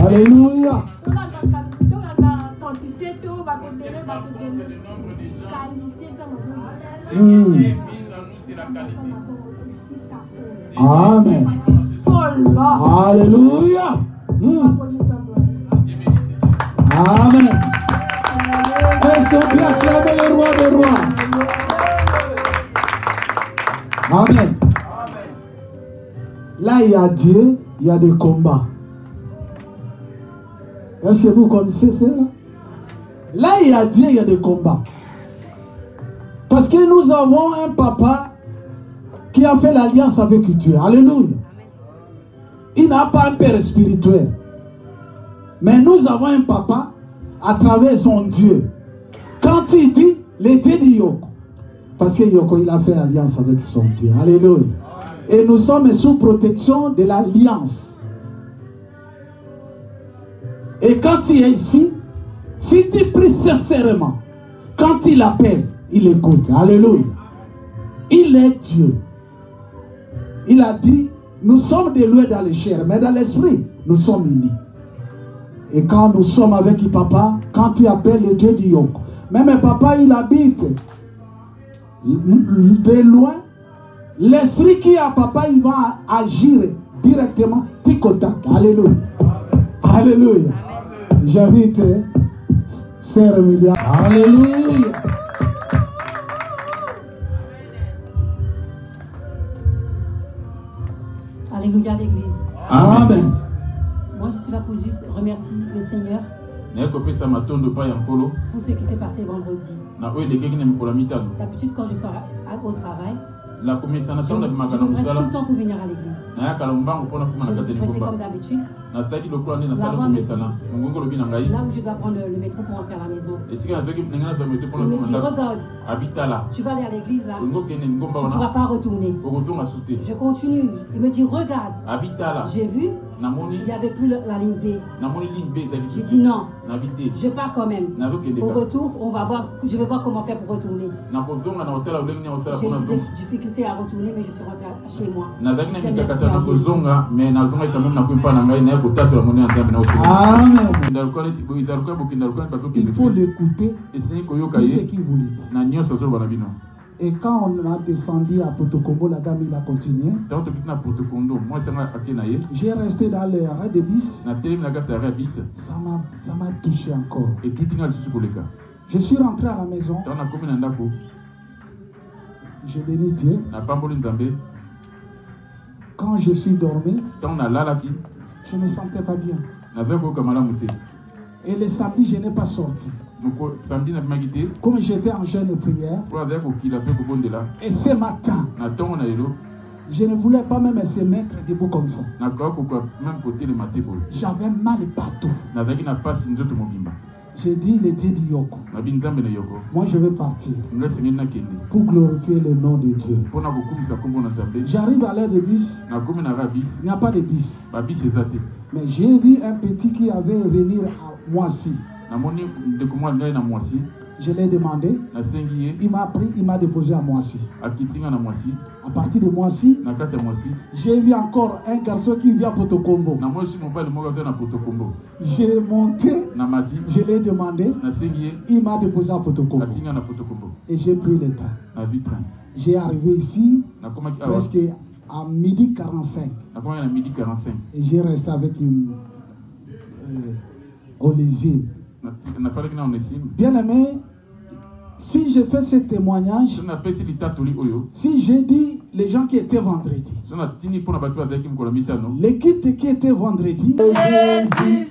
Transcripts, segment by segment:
Alléluia. Amen. Alléluia. Amen. Elles sont bien acclamées le roi des rois. Amen. Là, il y a Dieu, il y a des combats. Est-ce que vous connaissez cela? Là, il y a Dieu, il y a des combats. Parce que nous avons un papa qui a fait l'alliance avec Dieu. Alléluia. Il n'a pas un père spirituel. Mais nous avons un papa à travers son Dieu. Quand il dit, les Dieu dit Yoko. Parce que Yoko, il a fait alliance avec son Dieu. Alléluia. Et nous sommes sous protection de l'alliance. Et quand il est ici, si tu pries sincèrement, quand il appelle, il écoute. Alléluia. Il est Dieu. Il a dit, nous sommes de loin dans les chairs, mais dans l'esprit, nous sommes unis. Et quand nous sommes avec le papa, quand il appelle le Dieu du Yoko, même papa, il habite de loin. L'esprit qui a papa, il va agir directement, tic-au-tac. Alléluia. Alléluia. J'invite Sœur Emilia. Alléluia. Alléluia l'église. Amen. Moi je suis là pour juste remercier le Seigneur pour ce qui s'est passé vendredi. D'habitude quand je sors au travail, je me presse tout le temps pour venir à l'église. Je me suis pressé comme d'habitude. Là où je dois prendre le métro pour rentrer à la maison. Il me dit, regarde, tu vas aller à l'église là, tu ne pourras pas retourner. Je continue. Il me dit, regarde, j'ai vu, il n'y avait plus la ligne B. J'ai dit non, je pars quand même. Au retour, je vais voir comment faire pour retourner. J'ai eu des difficultés à retourner, mais je suis rentrée chez moi. Amen. Il faut l'écouter, tout ce qu'il vous dit. Et quand on a descendu à Potokombo, la dame il a continué. J'ai resté dans les arrêts de bis. Ça m'a touché encore. Je suis rentré à la maison. Je bénis Dieu. Quand je suis dormi, je ne me sentais pas bien. Et le samedi, je n'ai pas sorti. Comme j'étais en jeûne et prière. Et ce matin, je ne voulais pas même se mettre debout comme ça. J'avais mal partout. J'ai dit, il était dit Yoko. Moi, je vais partir pour glorifier le nom de Dieu. J'arrive à l'heure de bis. Il n'y a pas de bis. Mais j'ai vu un petit qui avait venir à Moissy. Je l'ai demandé. Il m'a pris, il m'a déposé à Moissy. À partir de Moissy, j'ai vu encore un garçon qui vient à Potokombo. J'ai monté, je l'ai demandé, il m'a déposé à Potokombo. Et j'ai pris le train. J'ai arrivé ici presque à 12h45. Et j'ai resté avec une Onésime. Bien aimé, si je fais ce témoignage, si j'ai dit les gens qui étaient vendredi, l'équipe qui était vendredi, Jésus,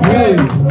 Hey!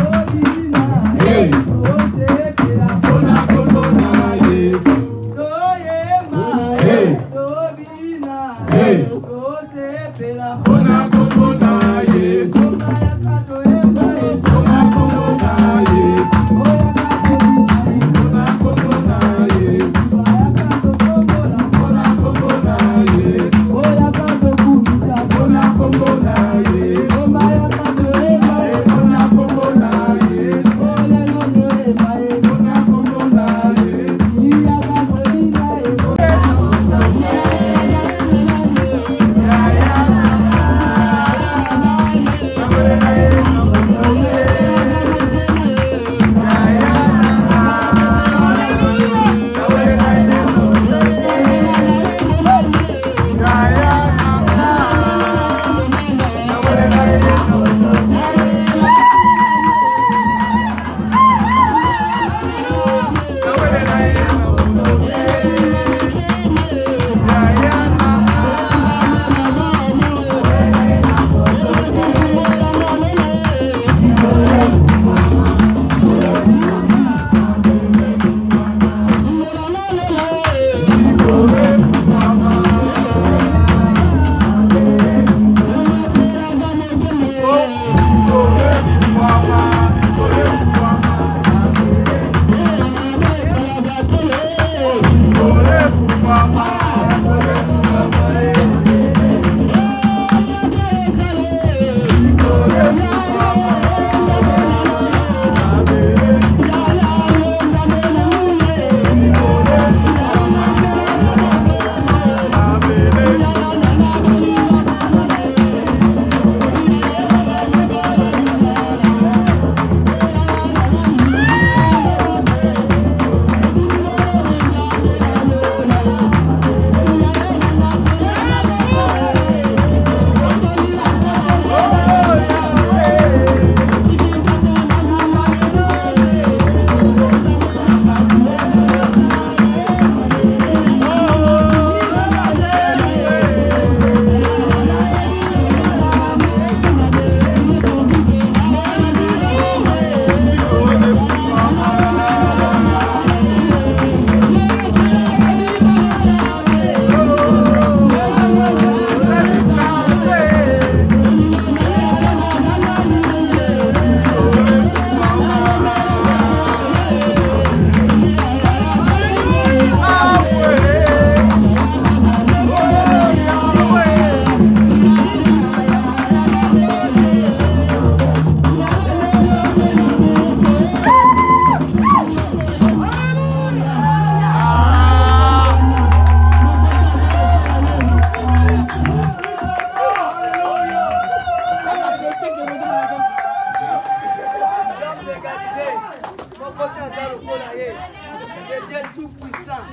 Dieu tout-puissant,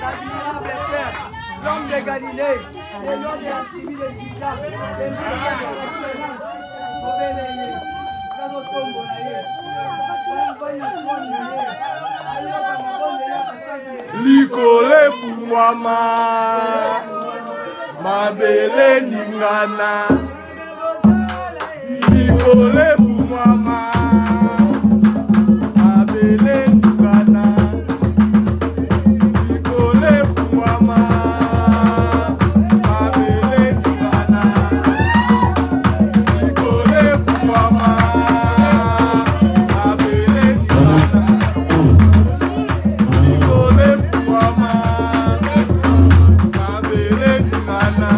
l'admirable Père, l'homme de Galilée, le nom de la tribu de Juda, le nom de l'excellence, Likole Bumwama, Mabele Ningana, Likole Bumwama, Mabele Ningana, Likole Bumwama, Mabele Ningana, Likole Bumwama, Mabele Ningana, Likole Bumwama, Mabele Ningana.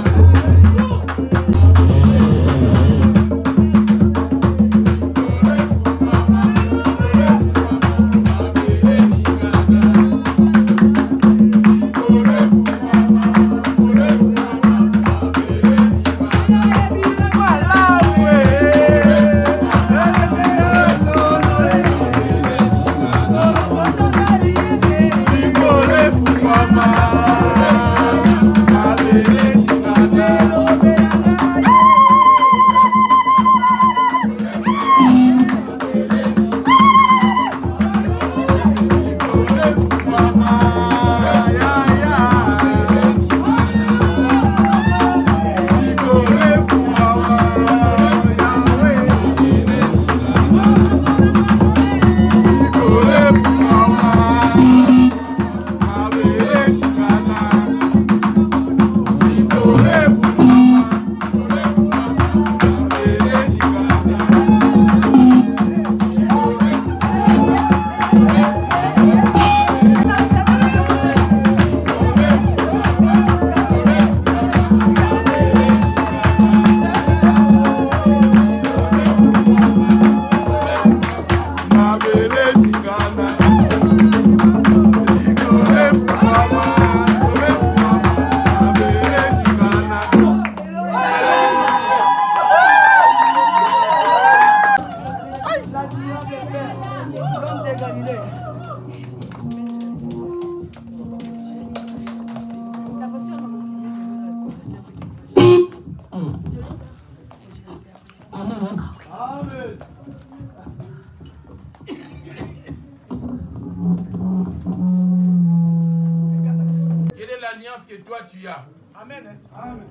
Quelle est l'alliance que toi tu as? Amen. Amen.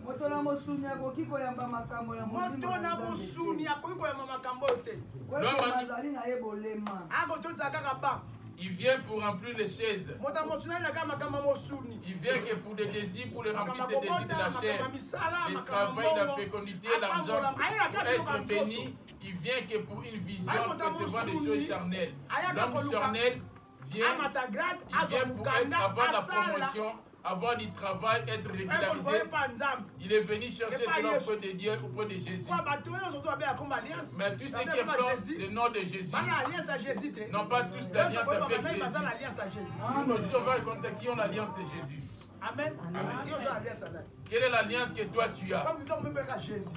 Moto na mosuni akoki koyamba makambo ya moto na mosuni akoki koyamba makambo te. Bazali na yebolema. Akotonza kaka ba. Il vient pour remplir les chaises. Il vient que pour des désirs, pour les remplir ses désirs de la chair, le travail, la fécondité, l'argent, pour être béni. Il vient que pour une vision, recevoir des choses charnelles. L'homme charnel vient, il vient pour être avant la promotion, avoir du travail, être régularisé. Il est venu chercher cela auprès de Dieu, auprès de Jésus. Mais tous ceux qui implorent le nom de Jésus n'ont pas tous l'alliance avec Jésus. Aujourd'hui, on va raconter qui ont l'alliance de Jésus. Amen. Quelle est l'alliance que toi tu as?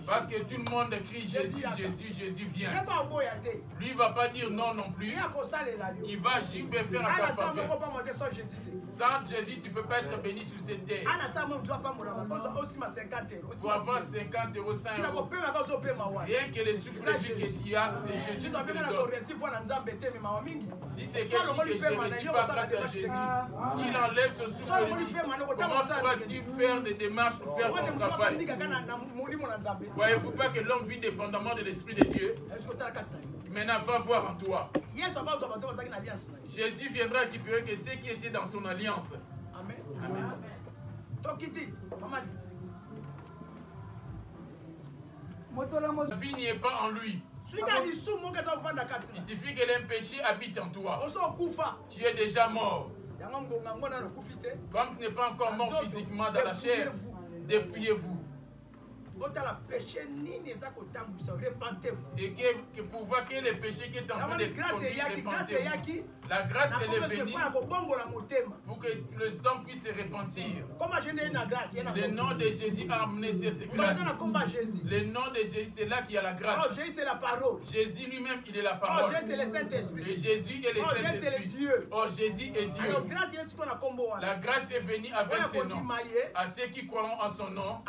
Parce que tout le monde crie Jésus, Jésus, Jésus vient. Lui ne va pas dire non non plus. Il va agir, faire à ta faveur. Sans Jésus, tu ne peux pas être béni sur cette terre. Pour avoir 50 euros, 100 euros. Rien que le souffle de vie que tu as, c'est Jésus qui te le donne. Si c'est quelqu'un que je ne reçois pas grâce à Jésus, s'il enlève ce souffle de vie, comment pourras-tu faire des démarches pour faire ton travail? Voyez-vous pas que l'homme vit dépendamment de l'Esprit de Dieu? Maintenant, va voir en toi. Jésus viendra récupérer que ceux qui étaient dans son alliance. Amen. Amen. La vie n'y est pas en lui. Il suffit que l'un-péché habite en toi. Tu es déjà mort. Comme tu n'es pas encore mort physiquement dans la chair, dépouillez-vous. Et que pour voir que les péchés qui est en train de répandre, la grâce elle est venue pour que les hommes puissent se repentir. Le nom de Jésus a amené cette grâce. Le nom de Jésus, c'est là qu'il y a la grâce. Jésus c'est la parole. Jésus lui-même, il est la parole. Jésus c'est le Saint-Esprit. Et Jésus est le Saint-Esprit. Oh, Jésus est Dieu. La grâce est venue avec ses noms. À ceux qui croiront en son nom,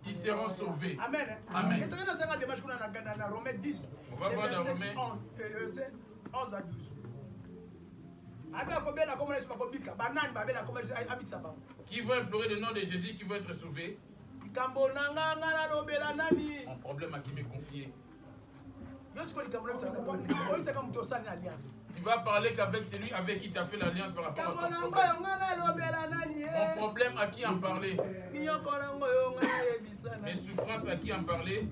ils seront sauvés. Amen. Amen. Romains 10. On va voir dans Romains 11 à 12. Qui veut implorer le nom de Jésus, qui veut être sauvé? Mon problème à qui me confier. Tu vas parler qu'avec celui avec qui tu as fait l'alliance par rapport à ton problème. Mon problème à qui en parler? Mes souffrances à qui en parler?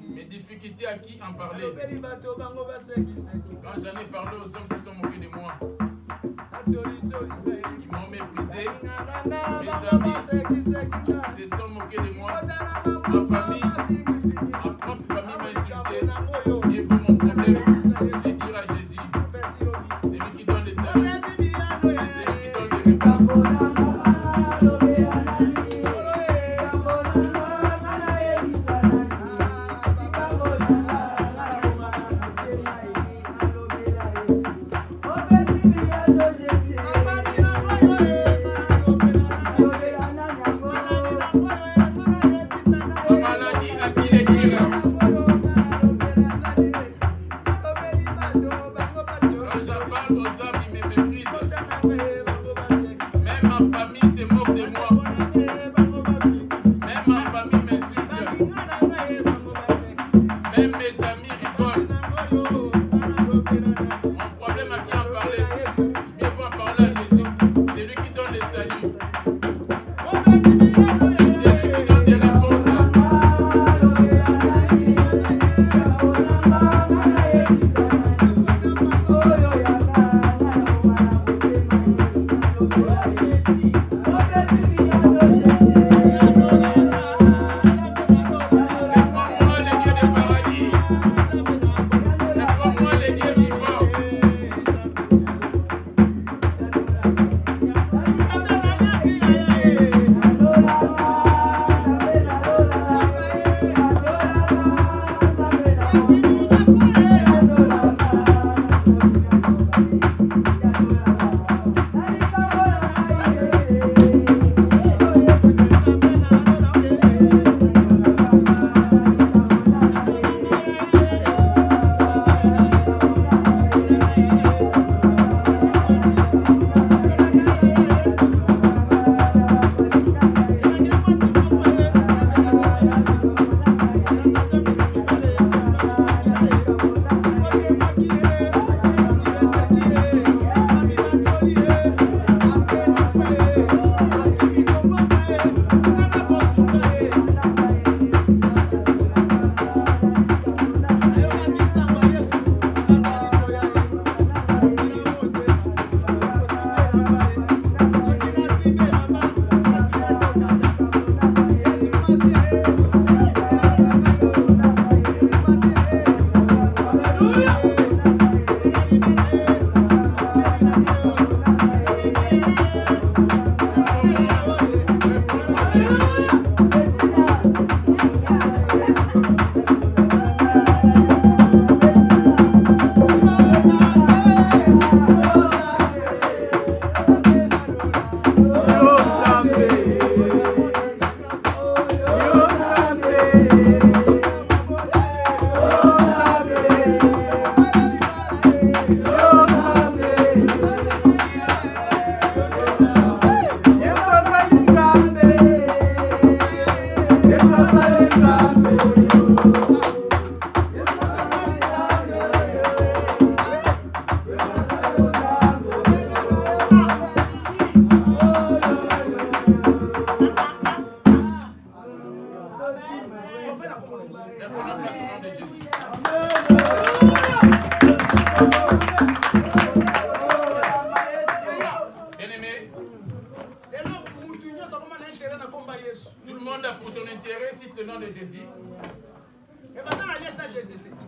Mes difficultés à qui en parler? Quand j'en ai parlé aux hommes, ils se sont moqués de moi. Ils m'ont méprisé. Mes amis se sont moqués de moi. Ma famille, ma propre famille m'a insulté. Il faut mon problème, c'est dire à Jésus. C'est lui qui donne les saluts. C'est lui qui donne les réponses.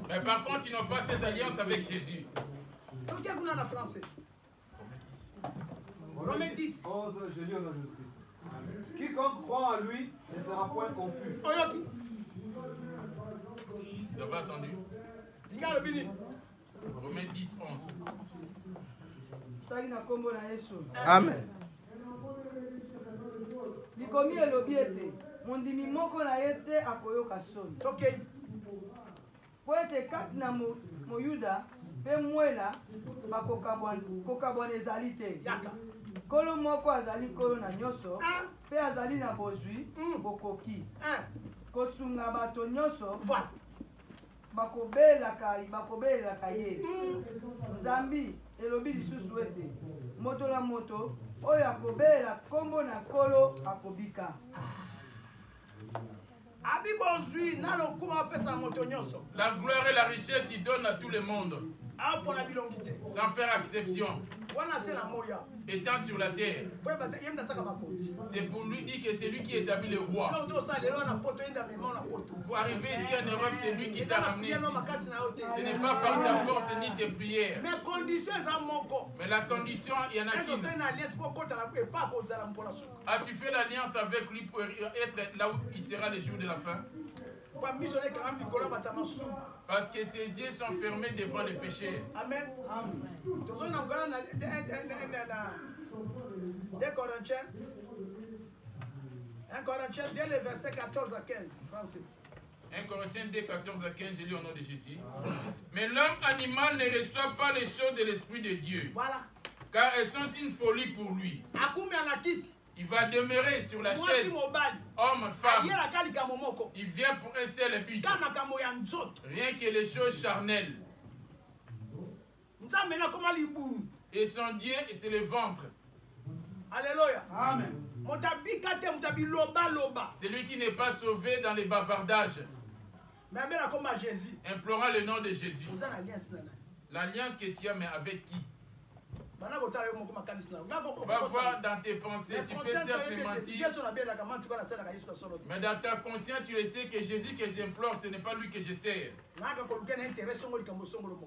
Mais par contre, ils n'ont pas cette alliance avec Jésus. Donc, qu'est-ce qu'on a en français? Romains 10. Je lis au nom de Jésus-Christ. Quiconque croit en lui ne sera point confus. Vous avez attendu? Romains 10, 11. Amen. Bikomi elobi ete mondimi moko na ete akoyoka soni. Okay. Po ete kati na moyuda pe mwela bakokabwana ezali te. Kolo moko azali kolo na nyonso pe azali na bozwi bokoki. Kosunga bato nyonso bakobelaka ye. Nzambi elobi lisusu ete moto na moto oyo akobela kombo na kolo akobika. La gloire et la richesse, il donne à tout le monde, sans faire exception, étant sur la terre. C'est pour lui dire que c'est lui qui établit le roi. Pour arriver ici en Europe, c'est lui qui t'a ramené ici. Ce n'est pas par ta force ni tes prières. Mais la condition, il y en a qui. As-tu fait l'alliance avec lui pour être là où il sera le jour de la fin? Parce que ses yeux sont fermés devant les péchés. Amen. 1 Corinthiens, dès le verset 14 à 15, français. 1 Corinthiens 2, 14 à 15, je lis au nom de Jésus. Mais l'homme animal ne reçoit pas les choses de l'Esprit de Dieu. Voilà. Car elles sont une folie pour lui. Il va demeurer sur la chaise, homme, femme. Il vient pour un seul but. Rien que les choses charnelles. Et son Dieu, c'est le ventre. Alléluia. Amen. C'est lui qui n'est pas sauvé dans les bavardages. Implorant le nom de Jésus. L'alliance que tu as, mais avec qui? Va voir dans tes pensées, tu peux certes mentir. Mais dans ta conscience, tu le sais que Jésus que j'implore, ce n'est pas lui que je sers.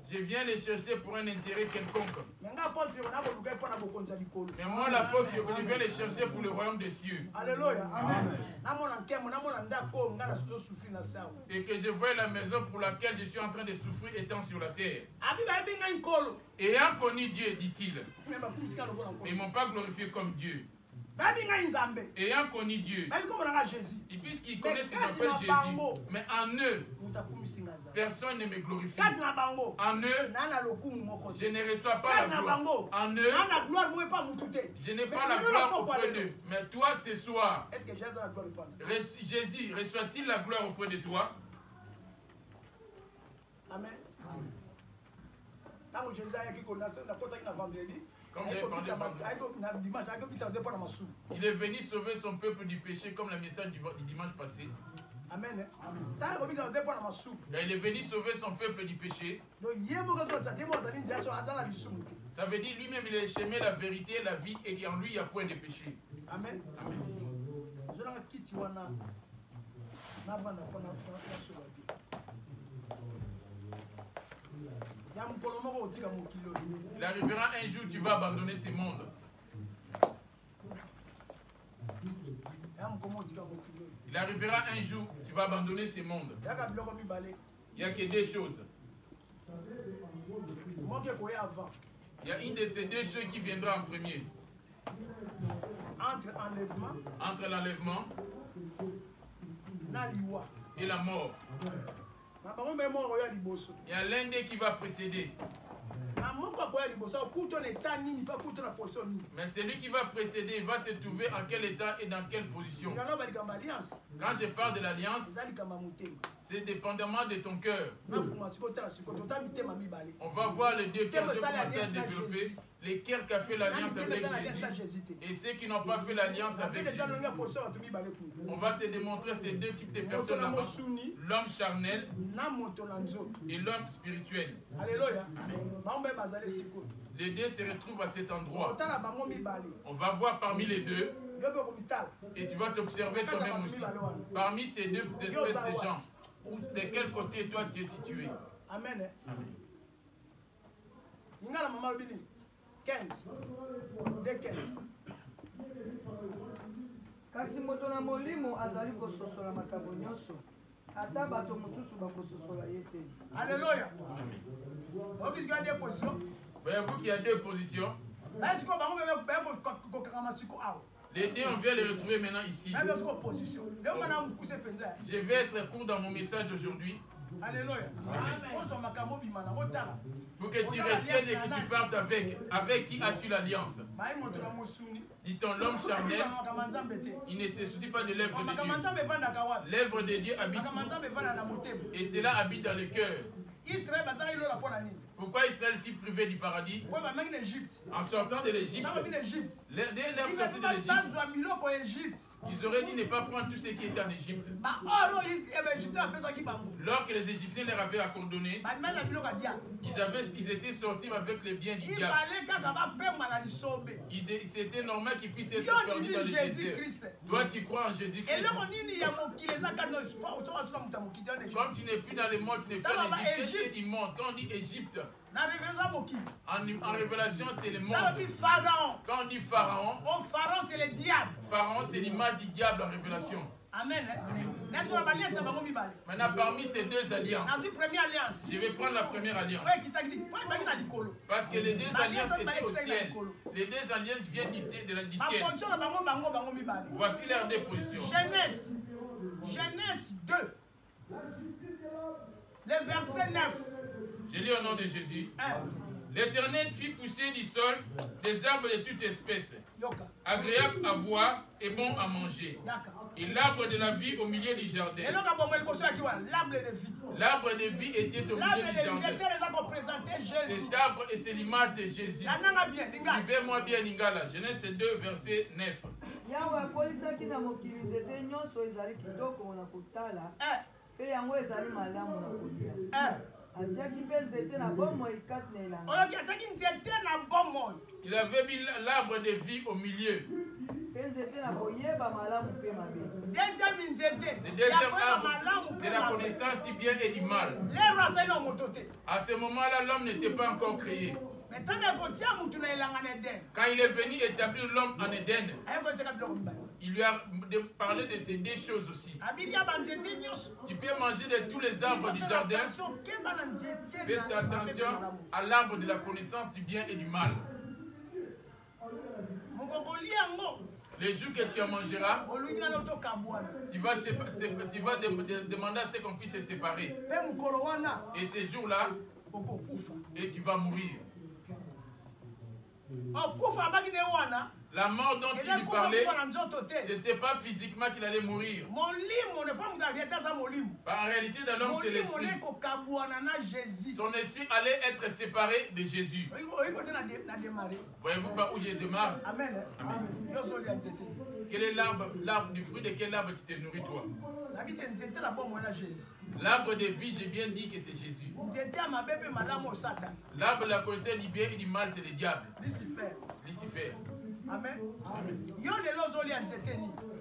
Je viens le chercher pour un intérêt quelconque. Mais moi, l'apôtre, je viens le chercher pour le royaume des cieux. Alléluia. Amen. Et que je vois la maison pour laquelle je suis en train de souffrir étant sur la terre. Ayant connu Dieu, dit-il, ils ne m'ont pas glorifié comme Dieu. Ayant connu Dieu, et puisqu'ils connaissent ce qu'on appelle Jésus, mais en eux, personne ne me glorifie. En eux, je ne reçois pas la gloire. En eux, je n'ai pas la gloire auprès d'eux. Mais toi, ce soir, Jésus, reçoit-il la gloire auprès de toi? Amen. Comme j'avais parlé vendredi, il est venu sauver son peuple du péché comme le message du dimanche passé. Amen. Quand il est venu sauver son peuple du péché, ça veut dire lui-même il est le chemin, la vérité, la vie, et qu'en lui il n'y a point de péché. Amen. Amen. Il arrivera un jour où tu vas abandonner ce monde. Il arrivera un jour où tu vas abandonner ce monde. Il n'y a que deux choses. Il y a une de ces deux choses qui viendra en premier. Entre l'enlèvement et la mort. Il y a l'un d'eux qui va précéder. Mais celui qui va précéder, il va te trouver en quel état et dans quelle position. Quand je parle de l'alliance, c'est dépendamment de ton cœur. On va voir les deux cœurs qui commencent à développer. Les cœurs qui ont fait l'alliance avec Jésus et ceux qui n'ont pas fait l'alliance avec Jésus. On va te démontrer ces deux types de personnes là-bas. L'homme charnel et l'homme spirituel. Alléluia. Les deux se retrouvent à cet endroit. On va voir parmi les deux. Et tu vas t'observer toi-même aussi. Parmi ces deux espèces de gens, de quel côté toi tu es situé? Amen. Ingala mama bini 15 de 15. Kasi moto na molimo azali kososola makambo nyonso ata bato mosusu bakososola ye te. Alléluia. Voyez-vous qu'il y a deux positions? Voyez-vous qu'il y a deux positions? Les deux, on vient les retrouver maintenant ici. Je vais être court dans mon message aujourd'hui. Alléluia. Pour que tu retiennes et que tu partes avec qui as-tu l'alliance? Dit-on l'homme charnel, il ne se soucie pas de l'œuvre de Dieu. L'œuvre de Dieu habite et cela habite dans le cœur. Pourquoi Israël fut privé du paradis? En sortant de l'Égypte, dès leur sortie de l'Égypte, ils auraient dit ne pas prendre tout ce qui était en Égypte. Lorsque les Égyptiens leur avaient accordonné, ils étaient sortis avec les biens du diable. C'était normal qu'ils puissent être perdus dans le désert. Toi, tu crois en Jésus-Christ. Comme tu n'es plus dans le monde, tu n'es plus en Égypte, c'est du monde. Quand on dit Égypte, en révélation, c'est le monde. Quand on dit Pharaon, Pharaon c'est le diable. Pharaon, c'est l'image du diable en révélation. Amen. Maintenant, parmi ces deux alliances, je vais prendre la première alliance. Parce que les deux alliances étaient au ciel. Les deux alliances viennent du ciel. Voici leurs deux positions. Genèse 2, le verset 9. Je lis au nom de Jésus. L'Éternel fit pousser du sol des arbres de toute espèce, agréables à voir et bons à manger. Et l'arbre de la vie au milieu du jardin. L'arbre de vie était au milieu du jardin. Cet arbre et c'est l'image de Jésus. Suivez-moi bien, Lingala. Genèse 2, verset 9. Il avait mis l'arbre de vie au milieu. Le deuxième arbre de la connaissance du bien et du mal. À ce moment-là, l'homme n'était pas encore créé. Quand il est venu établir l'homme en Éden, il lui a parlé de ces deux choses aussi. Tu peux manger de tous les arbres du jardin. Faites attention à l'arbre de la connaissance du bien et du mal. Les jours que tu en mangeras, tu vas demander à ce qu'on puisse se séparer. Et ces jours-là, et tu vas mourir. La mort dont il lui parlait, ce n'était pas physiquement qu'il allait mourir. En réalité, dans l'homme, c'est l'esprit. Son esprit allait être séparé de Jésus. Voyez-vous pas où je démarre? Amen. Quel est l'arbre du fruit de quel arbre tu te nourris, toi? L'arbre de vie, j'ai bien dit que c'est Jésus. L'arbre de la connaissance du bien et du mal, c'est le diable. Lucifer. Amen.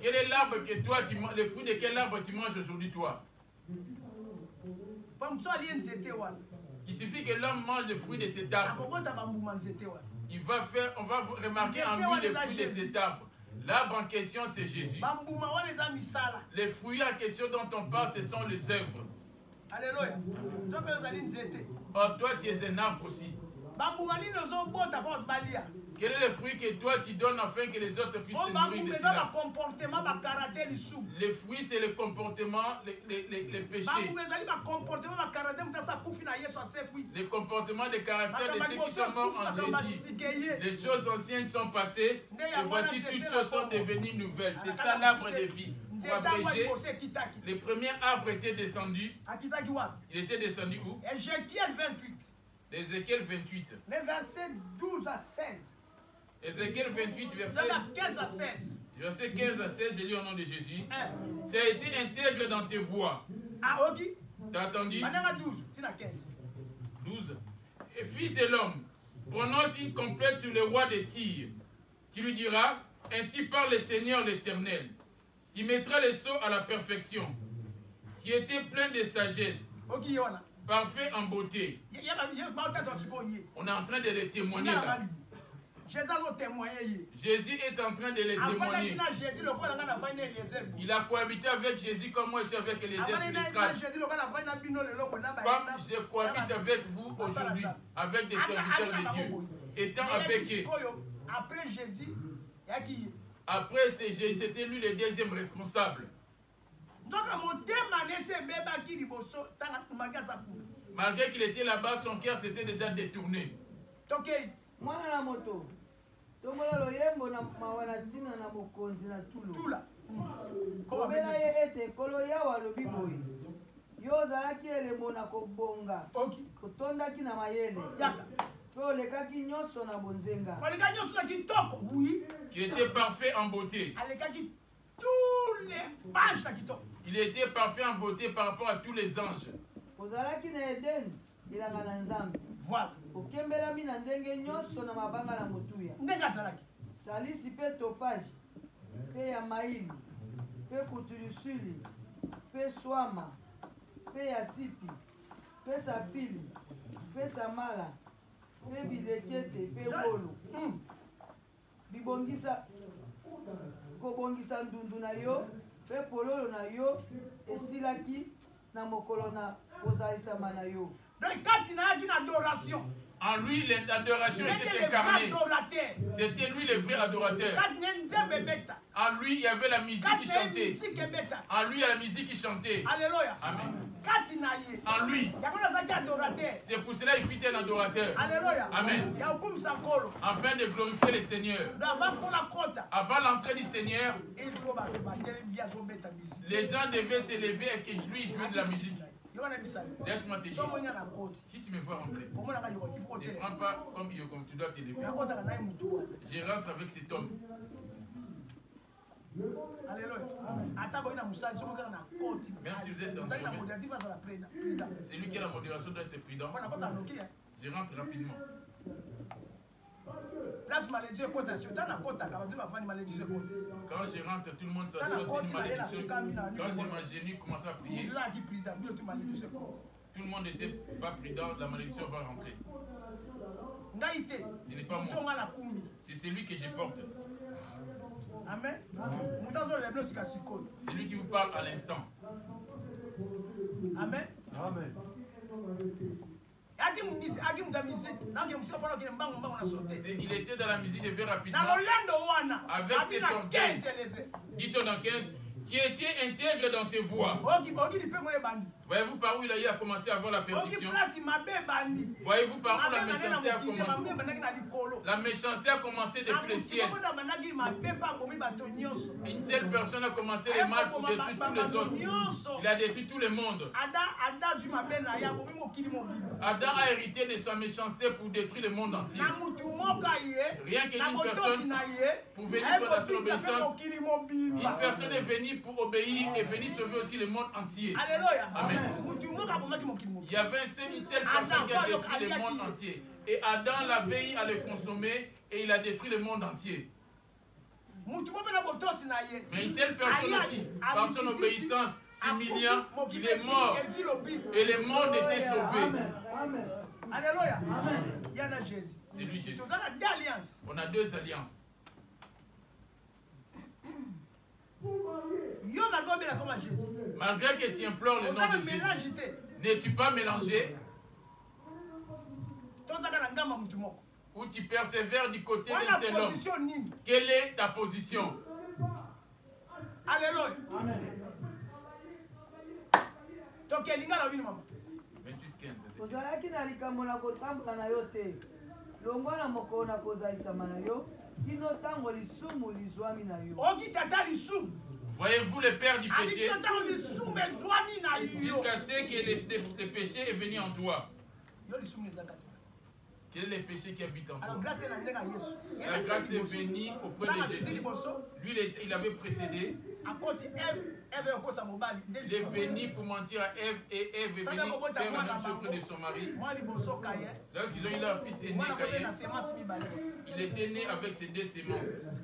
Quel est l'arbre que toi, le fruit de quel arbre tu manges aujourd'hui, toi? Il suffit que l'homme mange le fruit de cet arbre. On va remarquer en lui le fruit de cet arbre. L'arbre en question, c'est Jésus. Les fruits en question dont on parle, ce sont les œuvres. Alléluia. Or, toi, tu es un arbre aussi. Quel est le fruit que toi tu donnes afin que les autres puissent se nourrir de cela? Les fruits, c'est le comportement, les péchés. Les comportements de caractère de ceux qui sont morts en Jésus. Les choses anciennes sont passées et voici toutes choses sont devenues nouvelles. C'est ça l'arbre de vie. Pour abréger, les premiers arbres étaient descendus. Il était descendu où? Ézéchiel 28. Ézéchiel 28. Les versets 12 à 16. Ézéchiel 28, verset 15 à 16. Verset 15 à 16, je lis au nom de Jésus. Tu as été intègre dans tes voies. Ah, ok. Tu as entendu? 12, c'est la 15. 12. Et fils de l'homme, prononce une complète sur le roi de Tyr. Tu lui diras, ainsi parle le Seigneur l'Éternel. Tu mettras les sceaux à la perfection. Tu étais plein de sagesse. Ok, Yohana. Parfait en beauté. On est en train de les témoigner là. Jésus est en train de les témoigner. Il a cohabité avec Jésus comme moi je suis avec les comme je cohabite avec vous aujourd'hui, avec des serviteurs de Dieu. Étant avec eux. Après c'était lui le deuxième responsable. Malgré qu'il était là-bas, son cœur s'était déjà détourné. Tombola loyembo na mawana tina na mokonzi na tula. Kobela ye ete kolo ya walobi boye. Yo zalaki elembo na kobonga. Kotondaki na mayele. Yaka. Po lekaki nyoso na bonzenga. Aleka nyoso na kitoko. Oui. Tu étais parfait en beauté. Alekaki tous les pages na kitoko. Il était parfait en beauté par rapport à tous les anges. Ozalaki na Eden ilanga na Nzambe. Voilà. Okembela mina ndenge nyoso na mabanga na motuya. Ndenga salaki. Salisi pe topage. Pe ya maili. Pe kutulusuli. Pe swama. Pe ya sipi. Pe safili. Pe samala. Pe bilekete. Pe bolo. Bibongisa. Kobongisa ndundu na yo. Pe pololo na yo. Esilaki na mokolo na kozalisama na yo. En lui, l'adoration était incarnée. C'était lui le vrai adorateur. En lui, il y avait la musique qui chantait. En lui, il y a la musique qui chantait. Alléluia. Amen. En lui. C'est pour cela qu'il fut un adorateur. Alléluia. Amen. Afin de glorifier le Seigneur. Avant l'entrée du Seigneur, les gens devaient se lever et que lui jouait de la musique. Laisse-moi te dire, si tu me vois rentrer, ne prends pas comme tu dois te lever. Je rentre avec cet homme. Alléluia. Même si vous êtes en c'est lui qui a la modération doit être prudent. Je rentre rapidement. Là, tu malédies quand je rentre, tout le monde s'assoit, c'est une malédiction. Quand j'ai m'agenouille, commence à prier. Tout le monde n'était pas prudent, la malédiction va rentrer. Ce n'est pas moi. C'est celui que je porte. Amen. C'est lui qui vous parle à l'instant. Amen. Amen. Il était dans la musique, je vais rapidement. Avec cet orgueil. Dit-on dans 15, tu étais intègre dans tes voies. Voyez-vous par où il a commencé à avoir la perdition? Voyez-vous par où la méchanceté a commencé? La méchanceté a commencé depuis le ciel. Une telle personne a commencé le mal pour détruire tous les autres. Il a détruit tout le monde. Adam a hérité de sa méchanceté pour détruire le monde entier. Rien qu'une personne pour venir pour la obéissance. Une personne est venue pour obéir et venir sauver aussi le monde entier. Alléluia. Amen. Il y avait une seule personne qui a détruit le monde entier. Et Adam la veille à le consommer et il a détruit le monde entier. Mais une seule personne aussi, par son obéissance, s'humiliant, il est mort. Et le monde était sauvé. Alléluia. C'est lui Jésus. On a deux alliances. Malgré que tu implores le nom de Jésus, n'es-tu pas mélangé? Ou tu persévères du côté d'un seul homme? Quelle est ta position? Alléluia. 28:15. Voyez-vous le père du péché? Jusqu'à ce que le péché est venu en toi. Quel est le péché qui habite en toi? La grâce est venue auprès de Jésus. Lui, il avait précédé. Il est venu pour mentir à Ève et Ève est venue faire la même chose auprès de son mari. Lorsqu'ils ont eu leur fils aîné, Caïn, il était né avec ses 2 semences.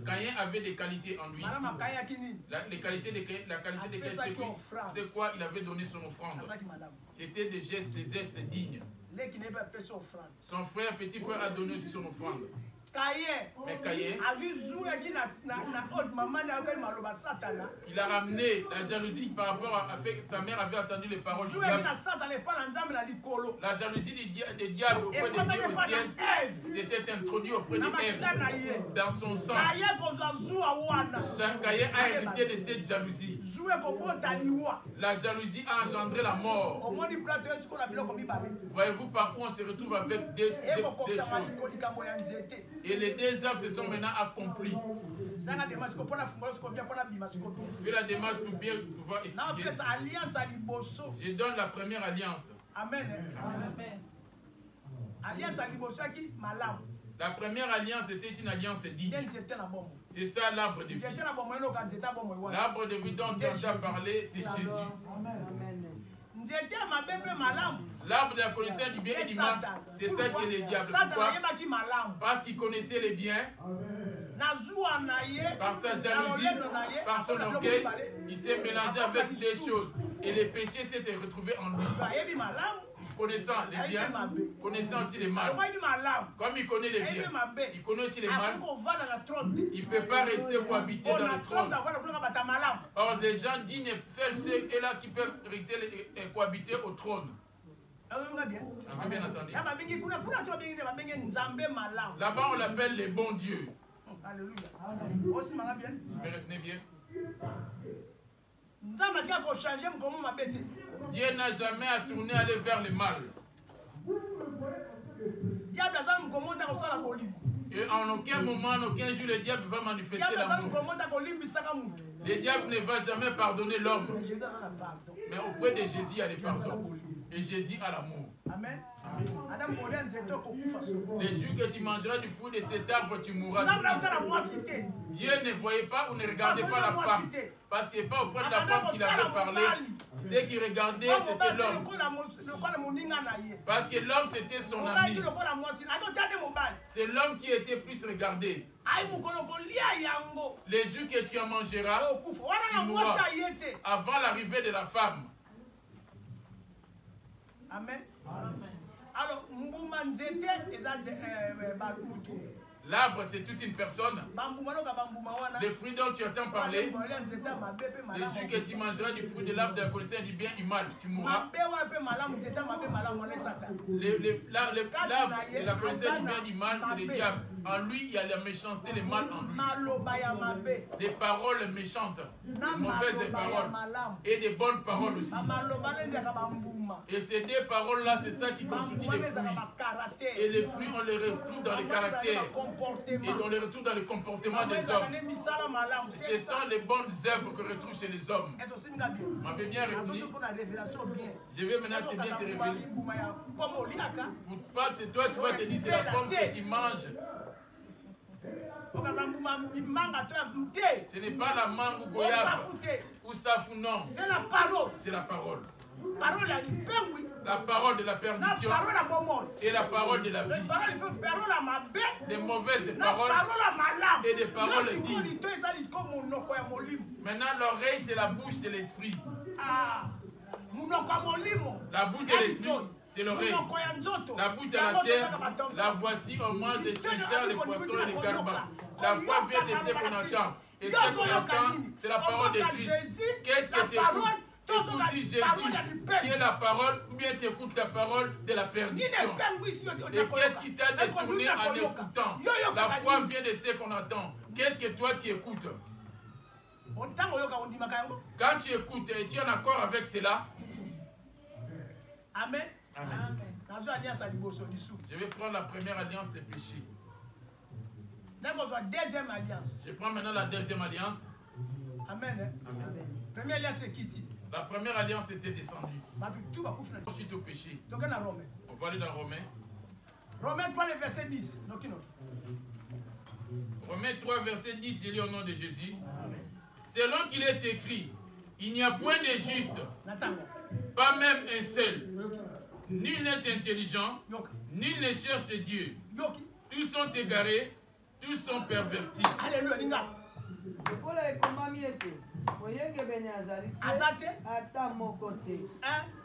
Caïn avait des qualités en lui. La qualité de Caïn, c'était quoi? Il avait donné son offrande. C'était des gestes dignes. Son frère, petit frère, a donné aussi son offrande. Mais Caïn, il a ramené la jalousie par rapport à fait que sa mère avait entendu les paroles du diable. La jalousie des diables auprès de Dieu au ciel s'était introduite auprès de Ève dans son sang. Caïn a hérité de cette jalousie. La jalousie a engendré la mort. Voyez-vous par où on se retrouve avec des choses. Et les 2 arbres se sont maintenant accomplis. Fais la démarche pour bien pouvoir expliquer. Je donne la première alliance. Amen. La première alliance était une alliance digne. C'est ça l'arbre de vie. L'arbre de vie dont on a parlé, c'est Jésus. L'arbre de la connaissance du bien et du mal, c'est ça qui est le diable. Pourquoi? Parce qu'il connaissait les biens. Par sa jalousie, par son orgueil, il s'est mélangé avec des choses. Et les péchés s'étaient retrouvés en lui. Connaissant les biens, connaissant aussi les mal. Comme il connaît les biens, il connaît aussi les mal. Il ne peut pas rester cohabiter dans le trône. Or, les gens dignes, ceux là qui peuvent cohabiter au trône. Avez bien entendu? Là-bas, on l'appelle les bons dieux. Alléluia. Vous me retenez bien? Dieu n'a jamais à tourner aller vers le mal. Et en aucun moment, en aucun jour, le diable va manifester l'amour. Le diable ne va jamais pardonner l'homme. Mais auprès de Jésus, il y a le pardon. Et Jésus a l'amour. Amen. Les jours que tu mangeras du fruit de cet arbre, tu mourras. Dieu ne voyait pas ou ne regardait pas la femme. Parce que pas auprès de la femme qu'il avait parlé. Ce qui regardait, c'était l'homme. Parce que l'homme, c'était son ami. C'est l'homme qui était plus regardé. Les jours que tu en mangeras, tu mourras avant l'arrivée de la femme. Amen. Alors, l'arbre, c'est toute une personne. Les fruits dont tu entends parler, les jours que tu mangeras du fruit de l'arbre de la connaissance du bien et du mal, tu mourras. L'arbre de la connaissance du bien et du mal, c'est le diable. En lui, il y a la méchanceté, le mal en lui. Des paroles méchantes, des mauvaises paroles et des bonnes paroles aussi. Et ces 2 paroles-là, c'est ça qui constitue les fruits. Et les fruits, on les retrouve dans les caractères. Et on les retrouve dans le comportement des hommes. Ce sont les bonnes œuvres que retrouve chez les hommes. On m'avait bien retenu. Je vais maintenant te bien te révéler. Toi, tu vas te dire, c'est la pomme que tu manges. Ce n'est pas la mangue ou goyave ou safou, non. C'est la parole. C'est la parole. La parole de la perdition et la parole de la vie. Des mauvaises paroles et des paroles dignes. Maintenant, l'oreille, c'est la bouche de l'esprit. La bouche de l'esprit, c'est l'oreille. La bouche de la chair, la voici, on mange les chinchas, les poissons et les garbats. La foi vient de ce qu'on entend. Et ce qu'on entend, c'est la parole de Christ. Qu'est-ce que tu écoutes? Écoutes Jésus, qui est la parole, ou bien tu écoutes la parole de la perdition. Et qu'est-ce qui t'a détourné en écoutant? La foi vient de ce qu'on entend. Qu'est-ce que toi tu écoutes? Quand tu écoutes et tu es en accord avec cela, Amen. Amen. Je vais prendre la première alliance des péchés. Deuxième alliance. Je prends maintenant la deuxième alliance. Amen. Amen. Première alliance, c'est qui? La première alliance était descendue. Ensuite au péché. On va aller dans Romains. Romains 3, verset 10. Romains 3, verset 10, il est au nom de Jésus. selon qu'il est écrit, il n'y a point de juste, pas même un seul. Nul n'est intelligent, nul ne cherche Dieu. Tous sont égarés, tous sont pervertis. Alléluia. Moyenge bene azali te ata moko te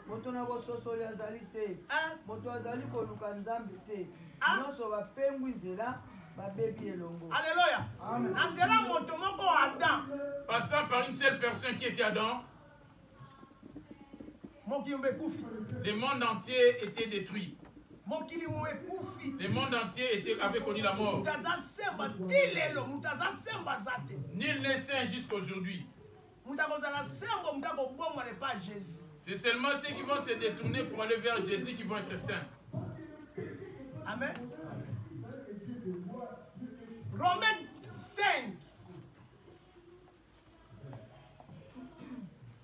moto na bososoli azali te moto azali koluka nzambe te nyonso bapengwi nzela babebi elongo. Alléluia. Na nzela moto moko Adam passant par une seule personne qui était Adam, le monde entier était détruit. Le monde entier avait connu la mort. Nul n'est saint jusqu'aujourd'hui. C'est seulement ceux qui vont se détourner pour aller vers Jésus qui vont être saints. Amen. Romains 5.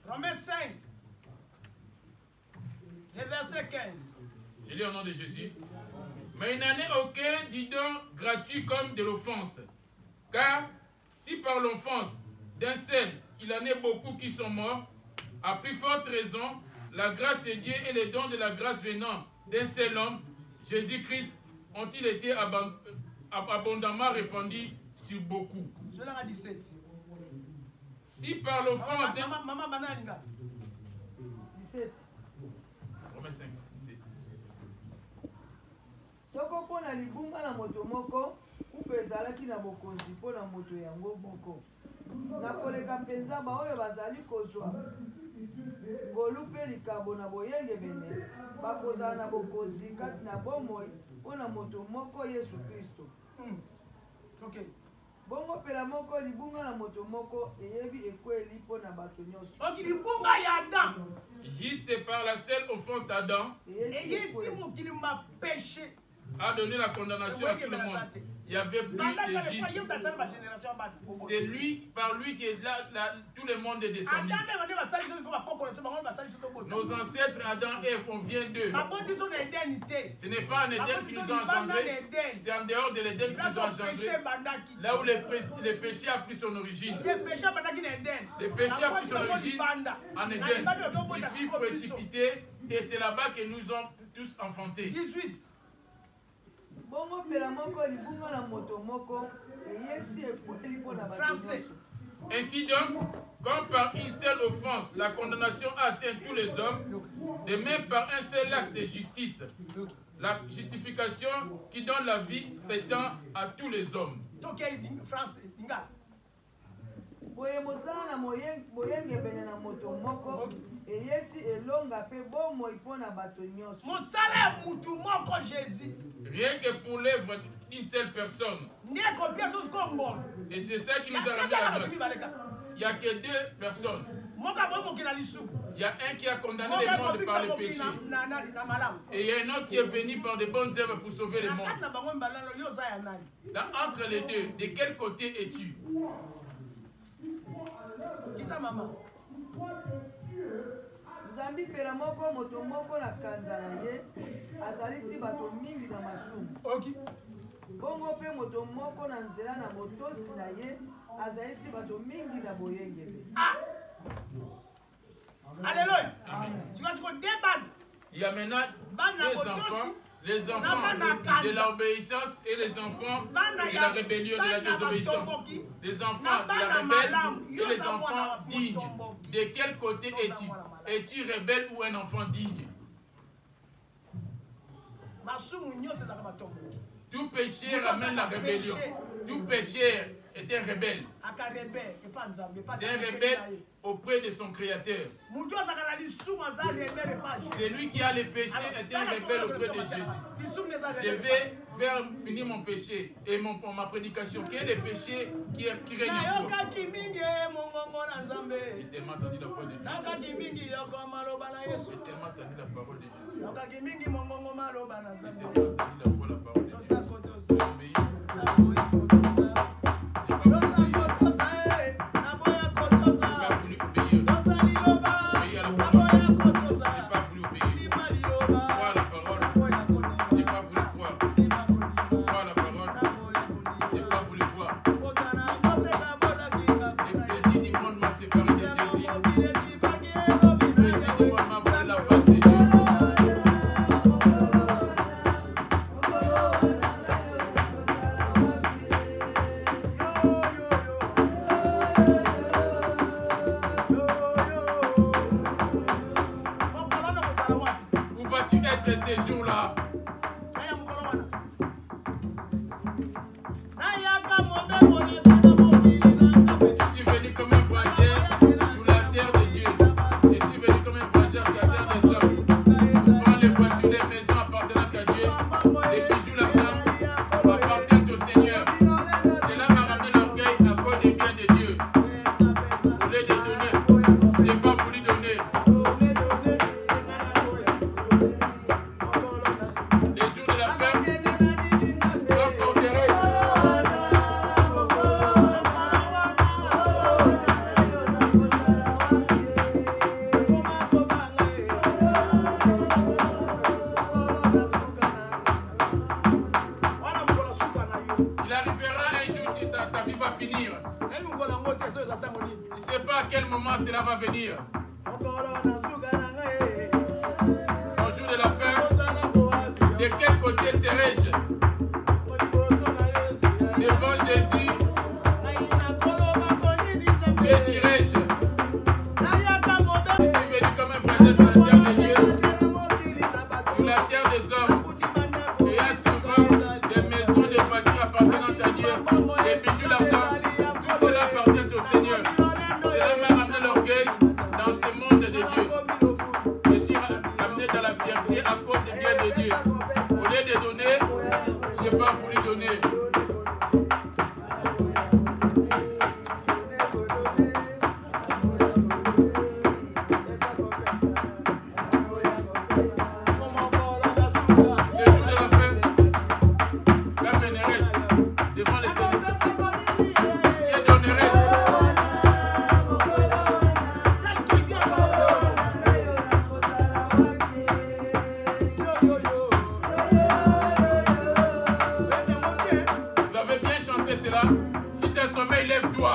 Romains 5. Le verset 15. Je lis au nom de Jésus. Mais il n'en est aucun du don gratuit comme de l'offense. Car si par l'offense d'un seul, il en est beaucoup qui sont morts, à plus forte raison, la grâce de Dieu et les dons de la grâce venant d'un seul homme, Jésus-Christ, ont-ils été abondamment répandus sur beaucoup. Je l'ai 17. Si par l'offense d'un... Maman, 17. Romains 5, 17. Soko pona libunga na moto moko, kupe ezalaki na bokonzi pona moto yango moko. Na koleka mpenza baoyo bazali kozwa ngolu mpe likabo na boyenge bene bakozala na bokonzi kati na bomoi mpona moto moko Yesu Kristo. Okay. Bongo pela moko libunga na moto moko eyebi ekweli mpona bato nyonso. Ok, libunga ya Adam. Juste par la seule offense d'Adam, a donné la condamnation à tout le monde. Il y avait plus de juste. C'est lui, par lui que tout le monde est descendu. Nos ancêtres Adam et Ève, on vient d'eux. Ce n'est pas en Éden qu'ils nous ont engendrés, c'est en dehors de l'Éden qu'ils nous ont engendrés. Là où le péché a pris son origine. Le péché a pris son origine en Éden. Il fut précipité et c'est là-bas que nous ont tous enfantés. 18. Français. Ainsi donc, comme par une seule offense, la condamnation a atteint tous les hommes, de même par un seul acte de justice, la justification qui donne la vie s'étend à tous les hommes. Rien que pour l'œuvre d'une seule personne. Et c'est ça qui nous a rendu à grâce. Il n'y a que deux personnes. Il y a un qui a condamné le monde par le péché. Et il y a un autre qui est venu par de bonnes œuvres pour sauver le monde. Entre les deux, de quel côté es-tu? Zambi pela moko moto moko na kanza na ye azalisi bato mingi na masumu. Okay. Bongo pe moto moko na nzela na motosi na ye azalisi bato mingi na boyengele. Alléluia. Tu vois ce qu'on débat. Il y a maintenant les enfants de l'obéissance et les enfants de la rébellion, de la désobéissance. Les enfants de la rébellion et les enfants dignes. De quel côté es-tu? Es-tu rebelle ou un enfant digne? Tout péché ramène la rébellion. Tout péché est un rebelle. C'est un rebelle auprès de son créateur. C'est lui qui a les péchés est un rebelle auprès de Jésus. Je vais faire finir mon péché et ma prédication. Quel est le péché qui règne en toi? J'ai tellement entendu la parole de Dieu. J'ai tellement entendu la parole de Jésus. J'ai tellement entendu la parole de Dieu. Où vas-tu être ces jours-là? Je suis venu comme un frangère sur la terre de Dieu. Je suis venu comme un frangère sur la terre des hommes. Prends les voitures, les maisons appartenant à Dieu. Les bijoux, l'argent appartiennent au Seigneur. Cela m'a ramené l'orgueil à cause des biens de Dieu. Au lieu de donner, je n'ai pas voulu donner. Les jours de la fin, comme ton terrain. Il arrivera un jour que ta vie va finir. Tu ne sais pas à quel moment cela va venir. Au jour de la fin, de quel côté serai-je? Devant Jésus, que dirais-je? Je suis venu comme un frère sur la terre de Dieu, sur la terre des hommes. Et à souvent des maisons, des voitures appartenant à Dieu, des bijoux, l'argent, tout cela appartient au Seigneur. Cela m'a ramené l'orgueil dans ce monde de Dieu. Je suis amené dans la fierté à cause des biens de Dieu. Au lieu de donner, je n'ai pas voulu donner. Lève-toi.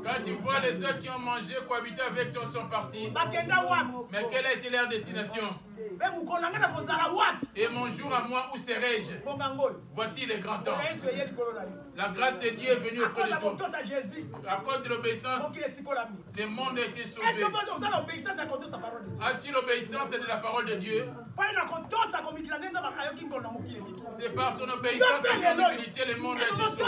Quand tu vois les autres qui ont mangé, cohabité avec toi sont partis. Mais quelle a été leur destination? Et mon jour à moi, où serai-je? Voici les grands temps. La grâce de Dieu est venue auprès de toi. À cause de l'obéissance, le monde a été sauvé. As-tu l'obéissance de la parole de Dieu? C'est par son obéissance et son humilité le monde a été sauvé.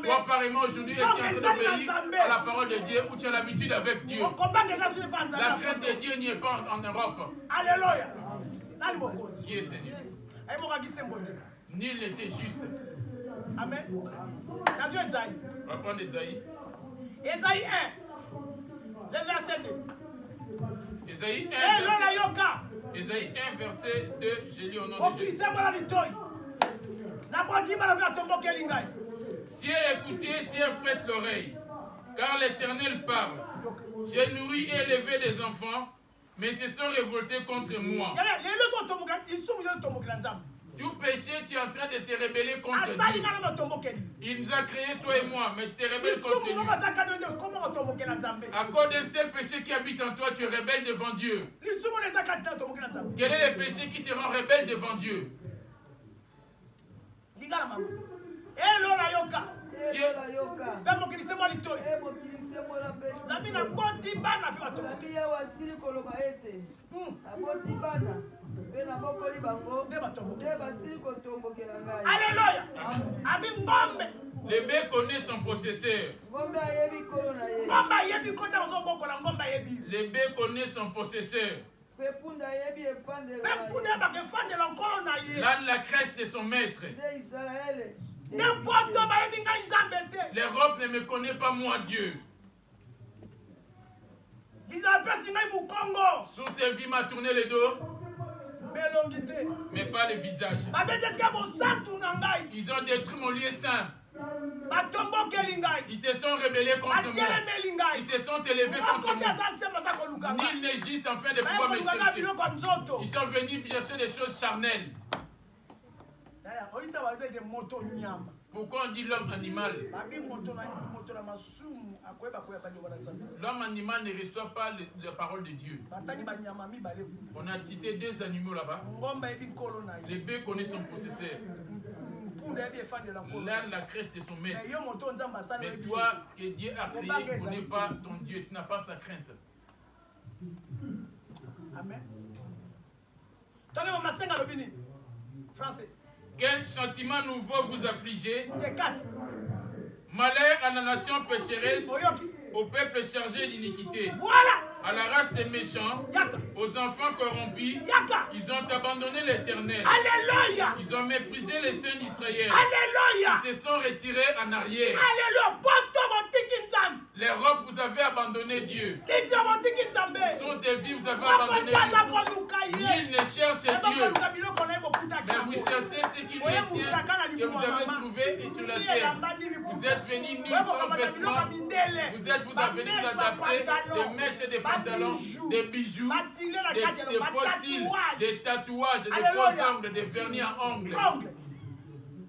Toi, apparemment, aujourd'hui, tu es en train d'obéir à la parole de Dieu où tu as l'habitude avec Dieu. La crainte de Dieu n'y est pas en Europe. Alléluia. Qui est Seigneur? Nul n'était juste. Amen. On va prendre Esaïe. Esaïe 1, le verset 2. Esaïe 1, verset 2, je lis au nom de Jésus. Cieux, écoutez, terre prête l'oreille, car l'Éternel parle. J'ai nourri et élevé des enfants, mais ils se sont révoltés contre moi. Tout péché, tu es en train de te rebeller contre Dieu. Il nous a créés, toi et moi, mais tu te rebelles contre lui. À cause d'un seul péché qui habite en toi, tu es rebelle devant Dieu. Quel est le péché qui te rend rebelle devant Dieu? Alléluia. Le bœuf connaît son possesseur. Le bœuf connaît son possesseur. L'âne la crèche de son maître. L'Europe ne me connaît pas, moi, Dieu. Sous tes vies m'a tourné le dos, mais pas le visage. Ils ont détruit mon lieu saint. Ils se sont rebellés contre moi. Ils se sont élevés contre moi. Nul n'est juste afin de pouvoir me chercher. Ils sont venus chercher des choses charnelles. Pourquoi on dit l'homme animal? L'homme animal ne reçoit pas la parole de Dieu. On a cité deux animaux là-bas. Le bœuf connaît son possesseur. L'âne la crèche de son maître. Mais toi, que Dieu a créé, tu ne connais pas ton Dieu, tu n'as pas sa crainte. Amen. Français. Quel sentiment nouveau vous affligez? Malheur à la nation pécheresse, au peuple chargé d'iniquité. Voilà. À la race des méchants, aux enfants corrompus, ils ont abandonné l'Éternel. Alléluia. Ils ont méprisé les saints d'Israël. Alléluia. Ils se sont retirés en arrière. Alléluia. L'Europe, vous avez abandonné Dieu. Sur des vies, vous avez abandonné Dieu. Nul ne cherche Dieu. Mais vous cherchez ce qui lui est sien, que vous avez trouvé sur la terre. Vous êtes venus nus sans vêtements. Vous avez venu vous adapter des mèches et des pantalons, des bijoux, des fossiles, des tatouages, des faux ongles, des vernis à ongles.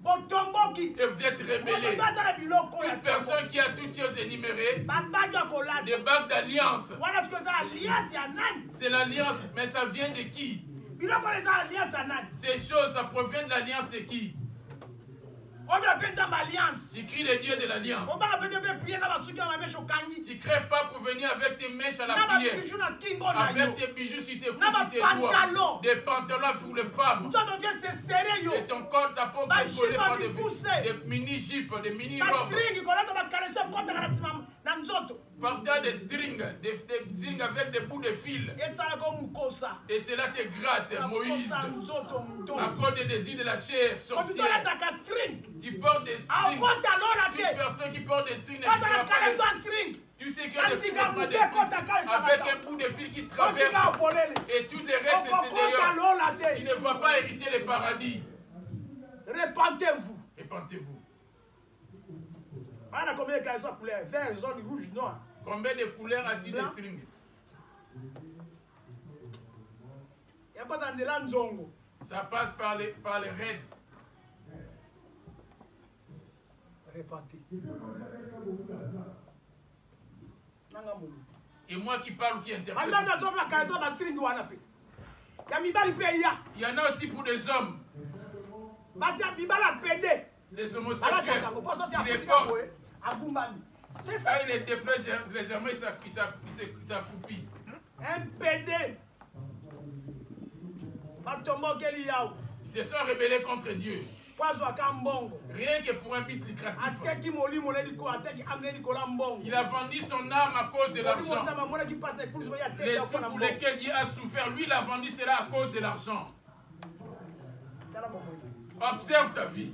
Et vous êtes rebellés. Une personne qui a toutes choses énumérées, des bagues d'alliance. C'est l'alliance, mais ça vient de qui? Ces choses, ça provient de l'alliance de qui? Tu cries le Dieu de l'alliance. Tu ne crées pas pour venir avec tes mèches à la prière, avec tes bijoux sur tes coups, sur tes doigts, des pantalons sur les femmes. Et ton corps, ta peau est collée par des mini-jupes, des mini-robes. Portant des strings avec des bouts de fil. Et cela te gratte, Moïse. À cause des désirs de la chair sorcière. Tu portes des strings. Toute personne qui porte des strings ne sera pas des strings. Tu sais que les strings ne pas des strings. Avec un bout de fil qui traverse. Et tout le reste, c'est d'ailleurs. Tu ne vas pas hériter le paradis. Répentez-vous. Répentez-vous. Combien de caleçons couleurs? Vert, jaune, rouge, noir. Combien de couleurs a-t-il de strings? Il n'y a pas dans de l'anzongo. Ça passe par les raids. Répentez. Et moi qui parle ou qui interprète? Il y en a aussi pour des hommes. Les homosexuels. C'est ça, il est déplacé légèrement, il s'accroupit. Un PD. Ils se sont rebellés contre Dieu. Rien que pour un but lucratif. Il a vendu son âme à cause de l'argent. L'esprit pour lequel Dieu a souffert, lui, il a vendu cela à cause de l'argent. Observe ta vie.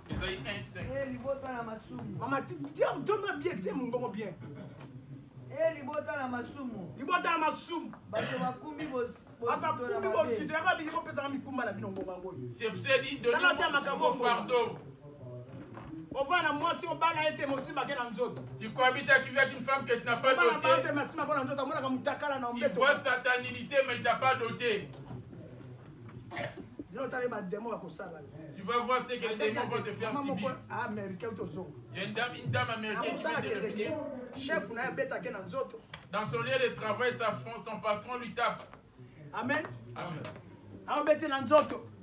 Isaïe 1:5. Maman, donne-moi bien, donne-moi bien. C'est dit, donnez-moi vos fardeaux. Tu cohabites avec une femme que tu n'as pas dotée. Il voit sa tanilité, mais il ne t'a pas doté. Tu vas voir ce que les démons vont te faire subir. Il y a une dame américaine qui vient de revenir. Dans son lieu de travail, son patron lui tape. Amen. Amen.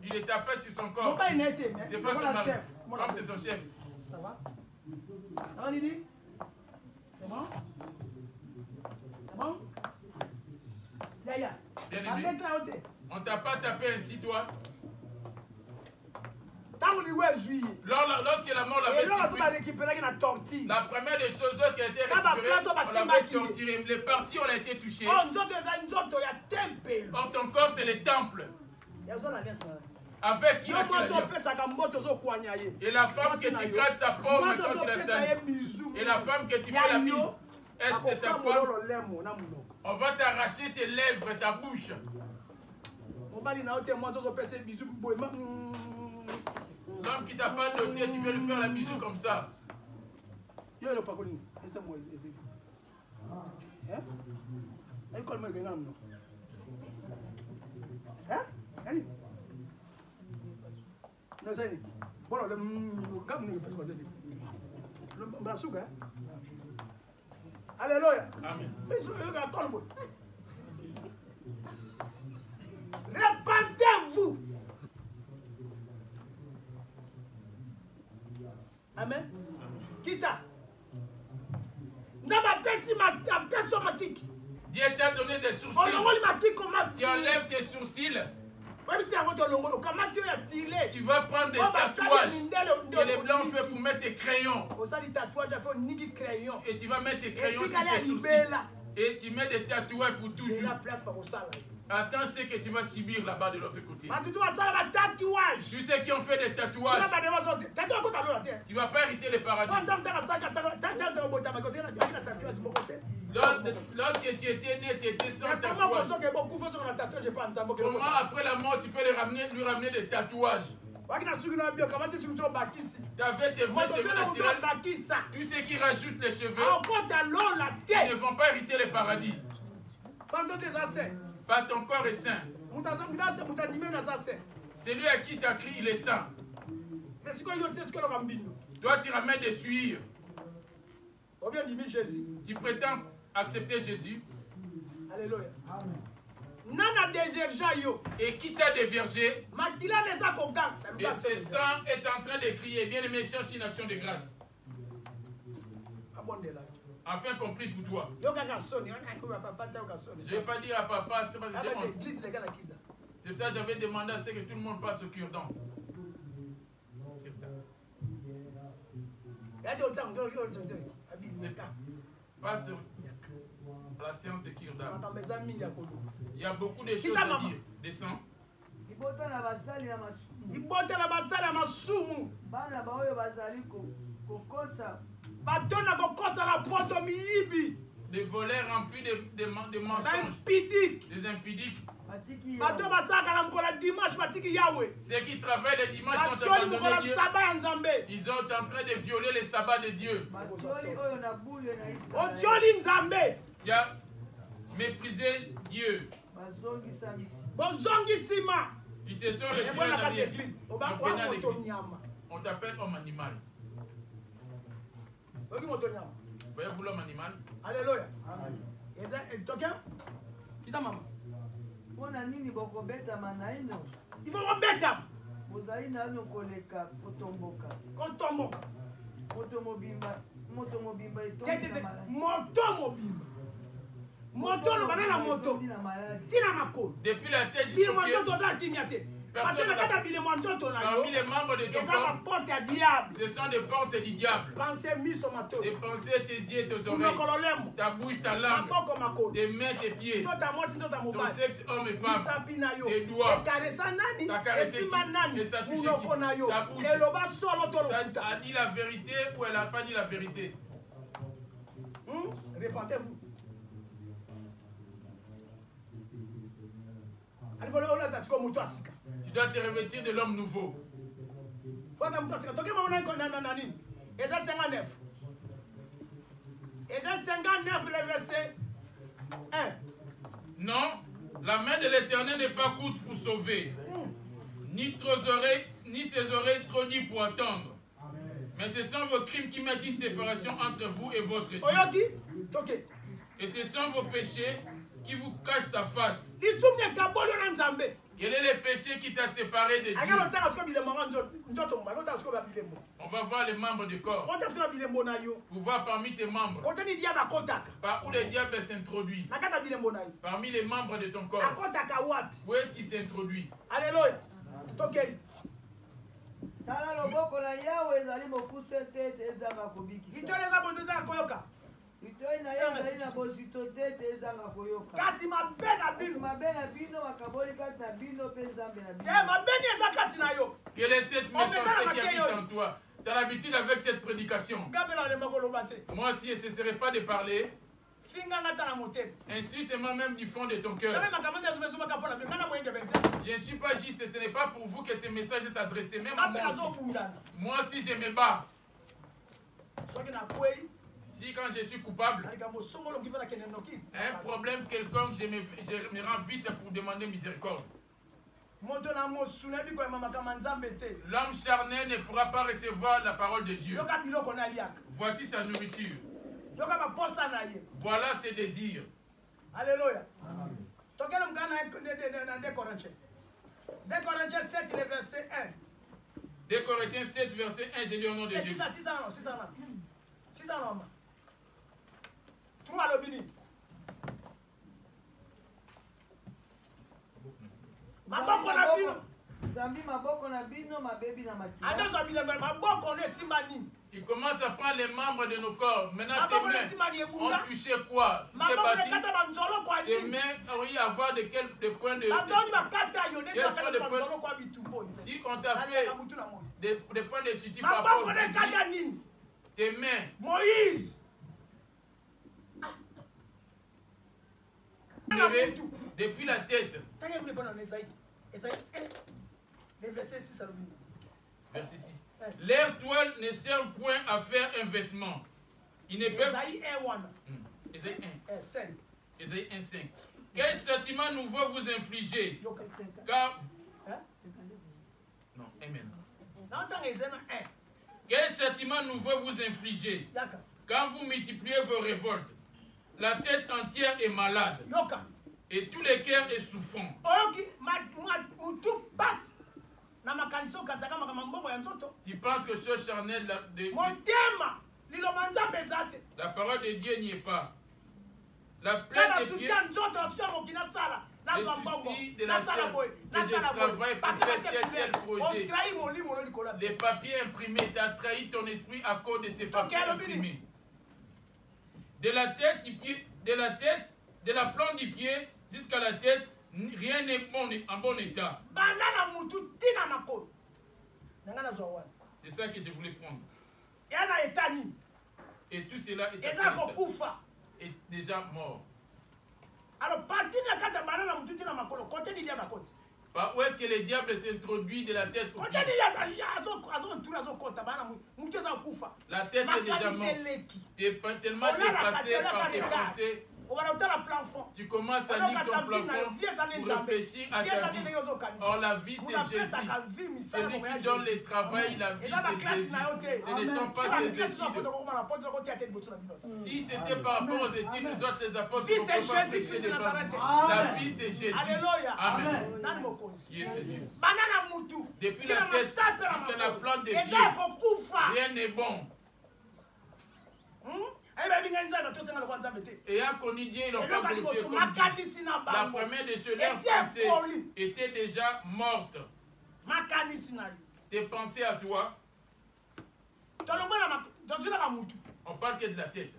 Il est tapé sur son corps. C'est pas son mari. Comme c'est son chef. Ça va? Ça va, Lydie? C'est bon? C'est bon? Yaya. Bien aimé. On t'a pas tapé ainsi, toi? Lorsque la mort l'avait surpris, la première des choses, lorsqu'elle était récupérée, on l'avait torturée. Les parties, on a été touchées. Or, ton corps, c'est le temple. Avec qui as-tu l'alliance? Et la femme que tu grattes sa paume quand tu la salues. Et la femme que tu fais la bise. Est-ce que ta femme? On va t'arracher tes lèvres et ta bouche. L'homme qui t'a pas doté, tu veux lui faire la bisou comme ça. Alléluia. Amen. Répandez-vous. Amen. Kita. Dieu t'a donné des sourcils. Tu enlèves tes sourcils. Tu vas prendre des tatouages que les blancs font pour mettre tes crayons. Et tu vas mettre tes crayons sur tes sourcils. Et tu mets des tatouages pour toujours. Attends ce que tu vas subir là-bas de l'autre côté. Tous ceux qui ont fait des tatouages, tu ne vas pas hériter le paradis. Lorsque tu étais né, tu étais sans tatouage. Comment après la mort tu peux lui ramener des tatouages? Tu avais tes vrais cheveux naturels. Tous ceux qui rajoutent les cheveux, ils ne vont pas hériter le paradis. Pas ton corps est saint. Celui à qui tu as crié, il est saint. Toi, tu ramènes des suies. Tu prétends accepter Jésus. Alléluia. Et qui t'a dévergé? Et ce sang est en train de crier. Bien aimé, cherche une action de grâce. Enfin compris pour toi. Je ne vais pas dire à papa, c'est parce que c'est pour ça que j'avais demandé à ce que tout le monde passe au cure-dent. Passe à la séance de cure-dent. Il y a beaucoup de choses à dire. Descends. Des voleurs remplis de mensonges. Des impudiques. Ceux qui travaillent le dimanche sont abandonnés Dieu. Ils sont en train de violer le sabbat de Dieu. Tu as méprisé Dieu. Ils se sont retirés dans l'église. On t'appelle homme animal. Voyez-vous l'homme animal? Alléluia. Kita mama. Mpona nini bokobetama na ino? Il faut bobetama. Bozali nano koleka kotomboka. Kotomboka. Moto mobimba moto le banana moto tina makolo depuis la tête jusqu'au pied parmi les membres de ton corps ce sont des portes du diable des pensées, tes yeux, tes oreilles, ta bouche, ta langue, tes mains, tes pieds, ton sexe, homme et femme, tes doigts, ta caressé et ça touche ta bouche. Elle a dit la vérité ou elle n'a pas dit la vérité? Répentez-vous. Tu dois te revêtir de l'homme nouveau. Ésaïe 59. Ésaïe 59, le verset 1. Non, la main de l'Éternel n'est pas courte pour sauver, ni ses oreilles trop nues pour attendre. Mais ce sont vos crimes qui mettent une séparation entre vous et votre Dieu. Et ce sont vos péchés qui vous cachent sa face. Quel est le péché qui t'a séparé de Dieu? On va voir les membres du corps. Pour voir parmi tes membres. Par où le diable s'introduit. Parmi les membres de ton corps. Où est-ce qu'il s'introduit? Alléluia. Quelle est cette méchanceté qui habite en toi? Tu as l'habitude avec cette prédication. Moi aussi, je ne cesserai pas de parler. Insulte-moi même du fond de ton cœur. Je ne suis pas juste, ce n'est pas pour vous que ce message est adressé. Même à moi aussi, je me bats. Si quand je suis coupable, un problème quelconque, je me rends vite pour demander miséricorde. L'homme charnel ne pourra pas recevoir la parole de Dieu. Voici sa nourriture. Voilà ses désirs. Alléluia. 2 Corinthiens 7, le verset 1. 2 Corinthiens 7, verset 1, je lis au nom de Jésus. 6 ans. Trouve le bini. Maboko na bino. Zambi maboko na bino, mabebi na makila. Ado zambi na maboko ne simani. Il commence à prendre les membres de nos corps. Maintenant, tes mains ont touché quoi? Tes mains ont eu à voir de points de... Si on t'a fait des points de suture par rapport à tes mains. Moïse. Depuis la tête. Verset 6. Verset 6. Leur toile ne sert point à faire un vêtement. Ils ne peuvent... Ésaïe 1:5. Quel châtiment nouveau vous infligez? Car... Non, Amen. Quel châtiment nouveau vous infligez? Quand vous multipliez vos révoltes, la tête entière est malade. Et tout le cœur est souffrant. Tu penses que ce charnel, la parole de Dieu n'y est pas. La plainte de Dieu, le souci de la chair, que je travaille pour faire tel projet. Les papiers imprimés, tu as trahi ton esprit à cause de ces papiers imprimés. De la tête du pied, de la plante du pied jusqu'à la tête, rien n'est bon en bon état. C'est ça que je voulais prendre. Et tout cela est déjà mort. Alors, par où est-ce que le diable s'introduit de la tête au pied? La tête est déjà morte. Tu es tellement dépassé par tes pensées Tu commences à lire ton plafond pour réfléchir à ta vie. Or la vie c'est Jésus. Celui qui donne le travail, la vie c'est Jésus. Ce ne sont pas des études. Si c'était par rapport aux études, nous autres les apôtres, nous ne pouvons pas prêcher des femmes. La vie c'est Jésus. Amen. Qui est Seigneur. Depuis la tête jusqu'à la plante des pieds, rien n'est bon. Et à connu Dieu, ils n'ont pas glorifié comme Dieu. La première des choses, leurs pensées étaient déjà mortes. Tes pensées à toi. On parle que de la tête.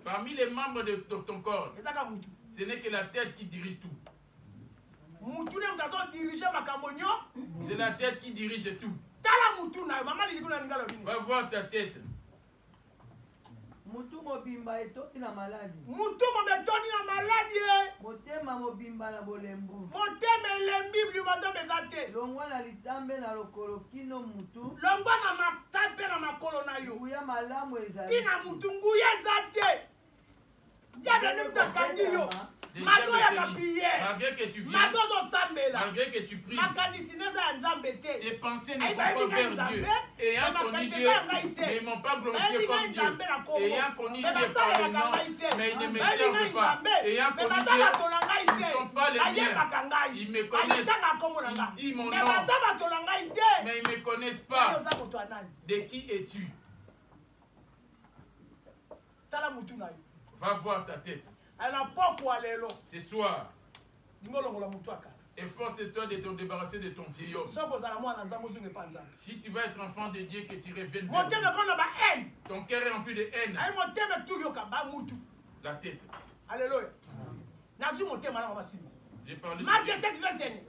Parmi les membres de ton corps, ce n'est que la tête qui dirige tout. C'est la tête qui dirige tout. Va voir ta tête. Mutu mobimba etoti na maladi. Mutu mobetoni na maladi. Motema mobimba na bolembu. Motema elembi blubato bezate. Longwa na litambe na lokolo kino mutu. Longwa na matape na makolo na yo. Nguya malamu ezali. Tina mutu nguya ezate. Diable ne mtakandi yo. Malgré que tu viens, malgré que tu pries, tes pensées ne vont pas vers Dieu. Ayant connu Dieu, ils ne m'ont pas glorifié comme Dieu. Ayant connu Dieu par le nom, mais ils ne me servent pas. Ayant connu Dieu, ils ne sont pas les miens. Ils me connaissent. Ils disent mon nom, mais ils ne me connaissent pas. De qui es-tu? Va voir ta tête. Ce soir, efforce-toi de te débarrasser de ton vieil homme. Si tu vas être enfant de Dieu, que tu reviennes vers Dieu. Ton cœur est rempli de haine. La tête. Alléluia. J'ai parlé de Marc 7, 21.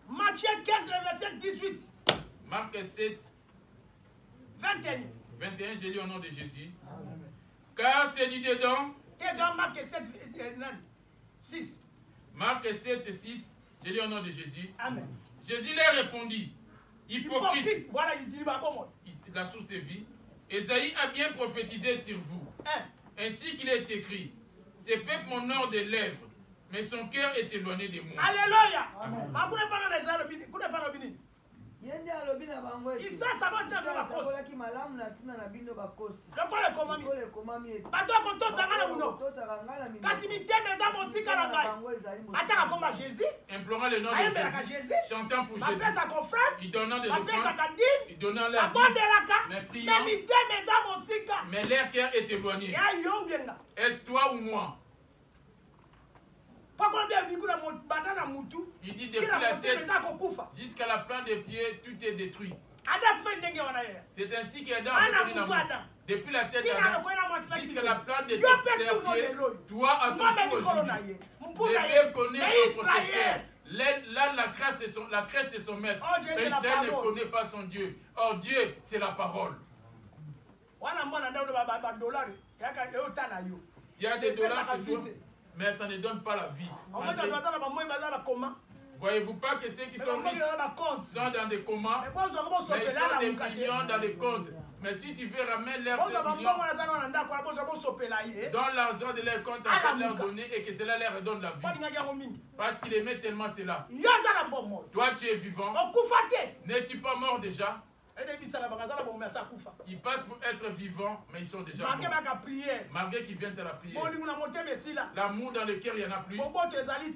Matthieu 15, verset 18. Marc 7, 21. 21, j'ai lu au nom de Jésus. Car c'est du dedans. Marc 7, 6. Marc 7, 6, j'ai lu au nom de Jésus. Amen. Jésus leur répondit, hypocrite, voilà, il dit, la source de vie. Ésaïe a bien prophétisé sur vous. Ainsi qu'il est écrit, c'est peuple mon nom des lèvres, mais son cœur est éloigné de moi. Alléluia. Amen. Isa sabota na bakosi. Lokole komami. Bato kotosa ngana muno. Kasi miteme za mosika na ngai. Ataka koma Jésus. Implorant le nom de Jésus. Chantant pour Jésus. Bapesa confrère. Il donnant des offrandes. Il donnant la vie. Mais priant. Mais miteme za mosika. Mais leur cœur est éloigné. Ya yo bienga. Est-ce toi ou moi? Il dit depuis la tête jusqu'à la plante des pieds, tout est détruit. C'est ainsi qu'Adam a connu l'amour. Depuis la tête d'Adam jusqu'à la plante des pieds, toi à ton tour aujourd'hui, devais connaître son processeur. Là, la crèche de son maître. Mais Israël ne connaît pas son Dieu. Or Dieu, c'est la parole. Il y a des dollars chez toi, mais ça ne donne pas la vie. Voyez-vous pas que ceux qui sont riches sont dans des comas, mais ils sont des millions dans les comptes. Mais si tu veux ramener leurs millions, donne l'argent de leur compte afin de leur donner et que cela leur redonne la vie. Parce qu'il aimait tellement cela. Toi tu es vivant. N'es-tu pas mort déjà? Ils passent pour être vivants, mais ils sont déjà morts. Malgré qu'ils viennent à la prière. L'amour dans le cœur, il n'y en a plus.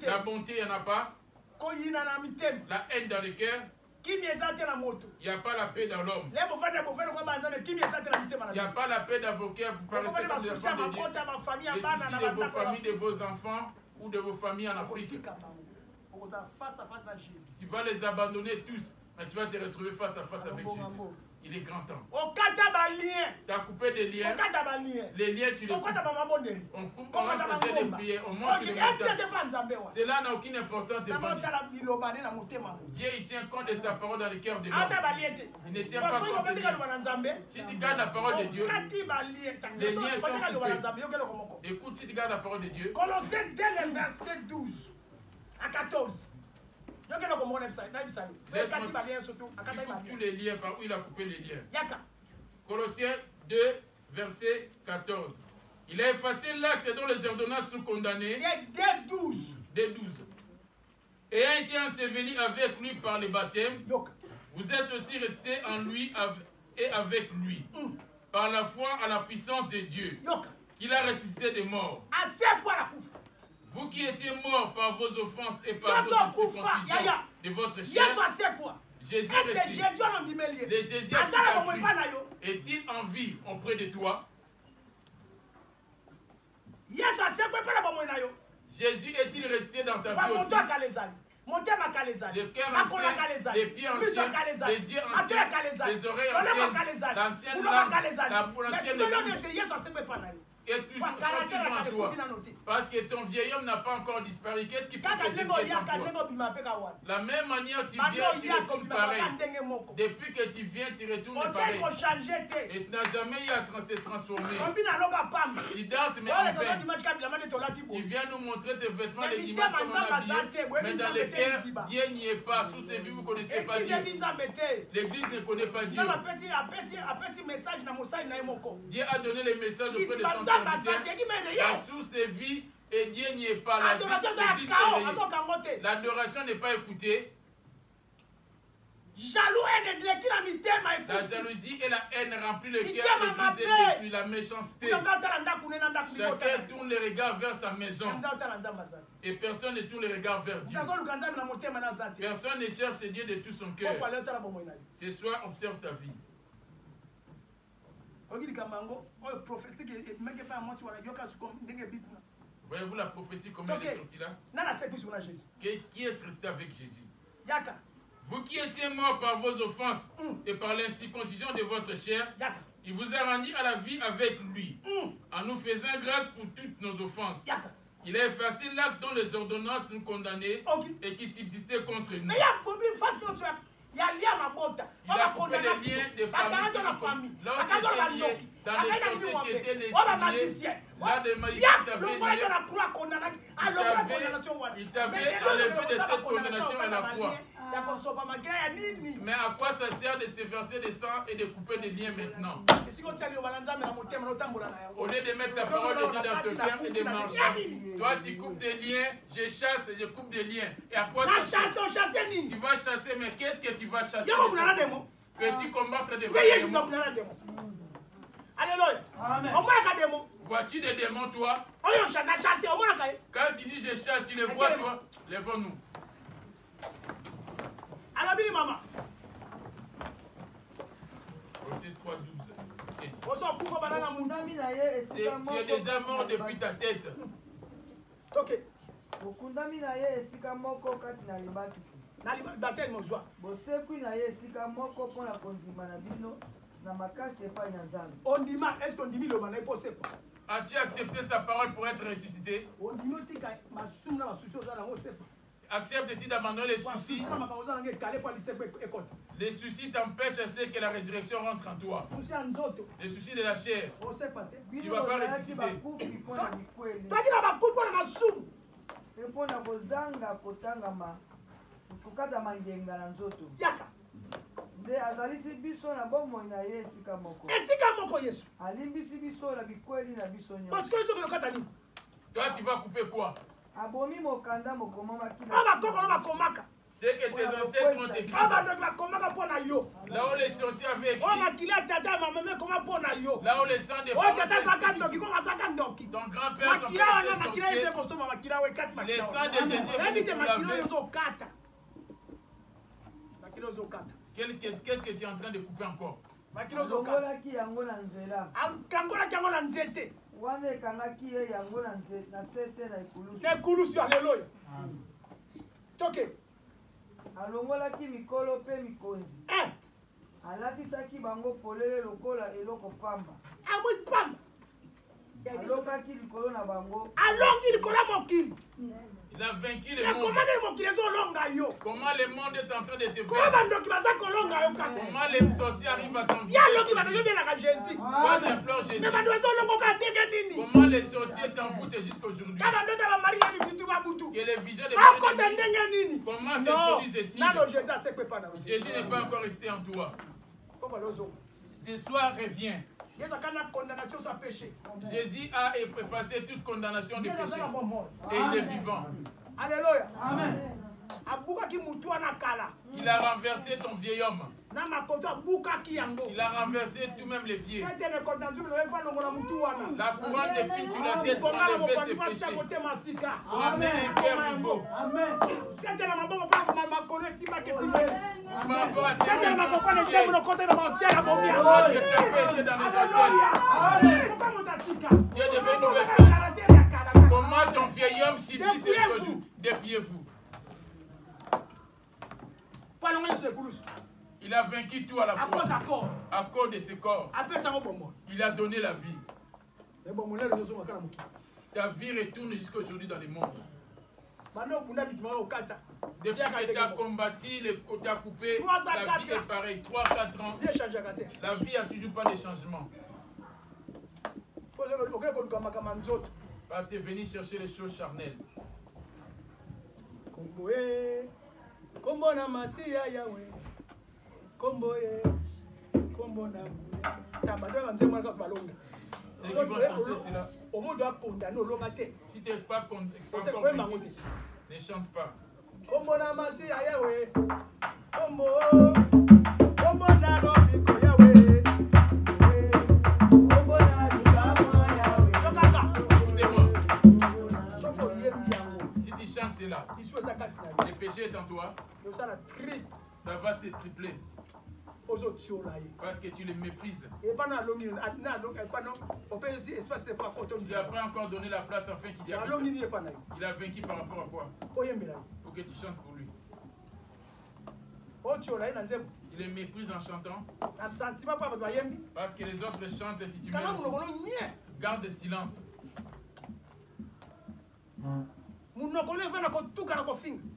La bonté, il n'y en a pas. La haine dans le cœur. Il n'y a pas la paix dans l'homme. Il n'y a pas la paix dans vos cœurs. Vous paraissez comme des enfants de Dieu. Les soucis de vos familles, de vos enfants ou de vos familles en Afrique. Tu vas les abandonner tous. Mais tu vas te retrouver face à face avec Jésus. Il est grand temps. Tu as coupé des liens. Les liens, tu les coupes. On coupe, on empêche des prières. On monte les montagnes. Cela n'a aucune importance devant Dieu. Dieu, il tient compte de sa parole dans le cœur de l'homme. Il ne tient pas compte de Dieu. Si tu gardes la parole de Dieu, les liens sont coupés. Écoute, si tu gardes la parole de Dieu. Colossiens 2, verset 12 à 14. Tous les liens par où il a coupé les liens. Colossiens 2, verset 14. Il a effacé l'acte dont les ordonnances sont condamnées. Dès 12. Ayant été enseveli avec lui par le baptême, vous êtes aussi restés en lui et avec lui, par la foi à la puissance de Dieu, qu'il a ressuscité des morts. Vous qui étiez morts par vos offenses et par vos circoncisions de votre chair, Jésus est-il en vie auprès de toi? Jésus est-il resté dans ta vie aussi? Le cœur ancien, les pieds anciens, les yeux anciens, les oreilles anciennes, l'ancienne langue, l'ancienne est toujours en toi. Parce que ton vieil homme n'a pas encore disparu. Qu'est-ce qui peut te jeter en toi? La même manière tu viens, tu retournes pareil. Depuis que tu viens, tu retournes pareil. Et tu n'as jamais eu à se transformer. Tu danses, mais en vain. Tu viens nous montrer tes vêtements de dimanche comme on a dit. Mais dans le cœur, Dieu n'y est pas. Sous tes vies, vous ne connaissez pas Dieu. L'Église ne connaît pas Dieu. Dieu a donné les messages auprès de son serviteur. La source de vie, et Dieu n'y est pas. L'adoration n'est pas écoutée. La jalousie et la haine remplissent le cœur, l'église est détruite, la méchanceté. Chacun tourne les regards vers sa maison. Et personne ne tourne les regards vers Dieu. Personne ne cherche Dieu de tout son cœur. Ce soir, observe ta vie. Voyez-vous la prophétie comment elle est sortie là? Qui est resté avec Jésus? Vous qui étiez morts par vos offenses et par l'incirconcision de votre chair, il vous a rendu à la vie avec lui, en nous faisant grâce pour toutes nos offenses. Il a effacé l'acte dont les ordonnances nous condamnaient et qui subsistait contre nous. Il a coupé les liens de famille. Là où tu étais lié, dans les choses qui étaient les liés, là des magiciens t'avaient lié. Il t'avait enlevé de cette condamnation à la croix. Mais à quoi ça sert de se verser des sang et de couper des liens maintenant? Au lieu de mettre la parole de Dieu dans ton cœur et de marcher, toi tu coupes des liens, je chasse et je coupe des liens. Et à quoi ça sert? Tu vas chasser, mais qu'est-ce que tu vas chasser? Peux-tu combattre devant les démons? Alléluia. Vois-tu des démons, toi? Quand tu dis je chasse, tu les vois, toi? Lève-nous. Alabini mama. Tu es déjà mort depuis ta tête. Okundami na ye esika moko kati na libatisi. Na libatisi mozwa. Bosekwi na ye esika moko pona kondima na bino na makasi epai na Nzambe. Ondima, est-ce qu'on dit le manai pour c'est quoi? As-tu accepté sa parole pour être ressuscité? Ondima tika masumna masuso za na ngo c'est pas. Acceptes-tu d'abandonner les soucis? Les soucis t'empêchent à ce que la résurrection rentre en toi. Les soucis de la chair. Tu ne vas pas ressusciter. nde azalisi biso na bomoi na ye esika moko. Esika moko Yesu. Alimbisi biso na bikweli na biso nyonso. Parce que tu veux le nini? Toi tu vas couper quoi? Abomi mokanda mokomama kila. Aba koko na komaka. C'est que tes ancêtres ont écrit. Aba ndo komaka pona yo. Là où les sorciers avaient écrit. On a kila tata maman comment pona yo. Là où les sangs des parents. Oh tata zaka ndoki ko azaka ndoki. Ton grand-père ton père était sorcier. Les sangs de Jésus. Qu'est-ce que tu es en train de couper encore? Alongolaki yango na nzela. Akangolaki yango na nzete. Wana ekangaki ye yango na nzete na sete na ekulusu. Na ekulusu haleluya. Toke. Alongolaki mikolo pe mikonzi. Alakisaki bango polele lokola eloko pamba. Amoi pamba. Alongaki likolo na bango. Alongi likolo mokili. Il a vaincu le monde. Comment le monde est en train de te vaincre? Comment les sorciers arrivent à t'envier? Toi t'implores Jésus. Comment les sorciers t'envoûtent jusqu'aujourd'hui? Et les visions de Marie, comment se produisent-ils? Jésus n'est pas encore resté en toi. Ce soir revient. Jésus a effacé toute condamnation du péché. Et il est vivant. Alléluia. Amen. Il a renversé ton vieil homme. Il a renversé tout même les pieds. La couronne d'épines sur la tête pour enlever ses péchés. Pour amener un cœur nouveau. Amen. Tu es devenu nouvelle. Comment ton vieil homme subsiste des pieds fous? Il a vaincu tout à la croix. À cause de ce corps. Il a donné la vie. Ta vie retourne jusqu'à aujourd'hui dans le monde. Depuis que tu as combattu, tu as coupé, la vie est pareille. 3-4 ans, la vie n'a toujours pas de changement. Tu es venu chercher les choses charnelles. Kombo na masiya yawe kombo ye kombo na tabado na nzemwa ka balonga c'est qui vont chanter cela. Au monde doit condamner longa te si tu n'es pas convaincu ne chante pas. Kombo na masiya yawe kombo kombo na lobiko yawe kombo na lubama yawe yokaka écoutez-moi. Si tu chantes cela, le péché est en toi, ça va se tripler. Parce que tu les méprises. Tu n'as pas encore donné la place afin qu'il y ait. Il a vaincu par rapport à quoi? Pour que tu chantes pour lui. Il les méprise en chantant. Parce que les autres chantent et tu garde le silence.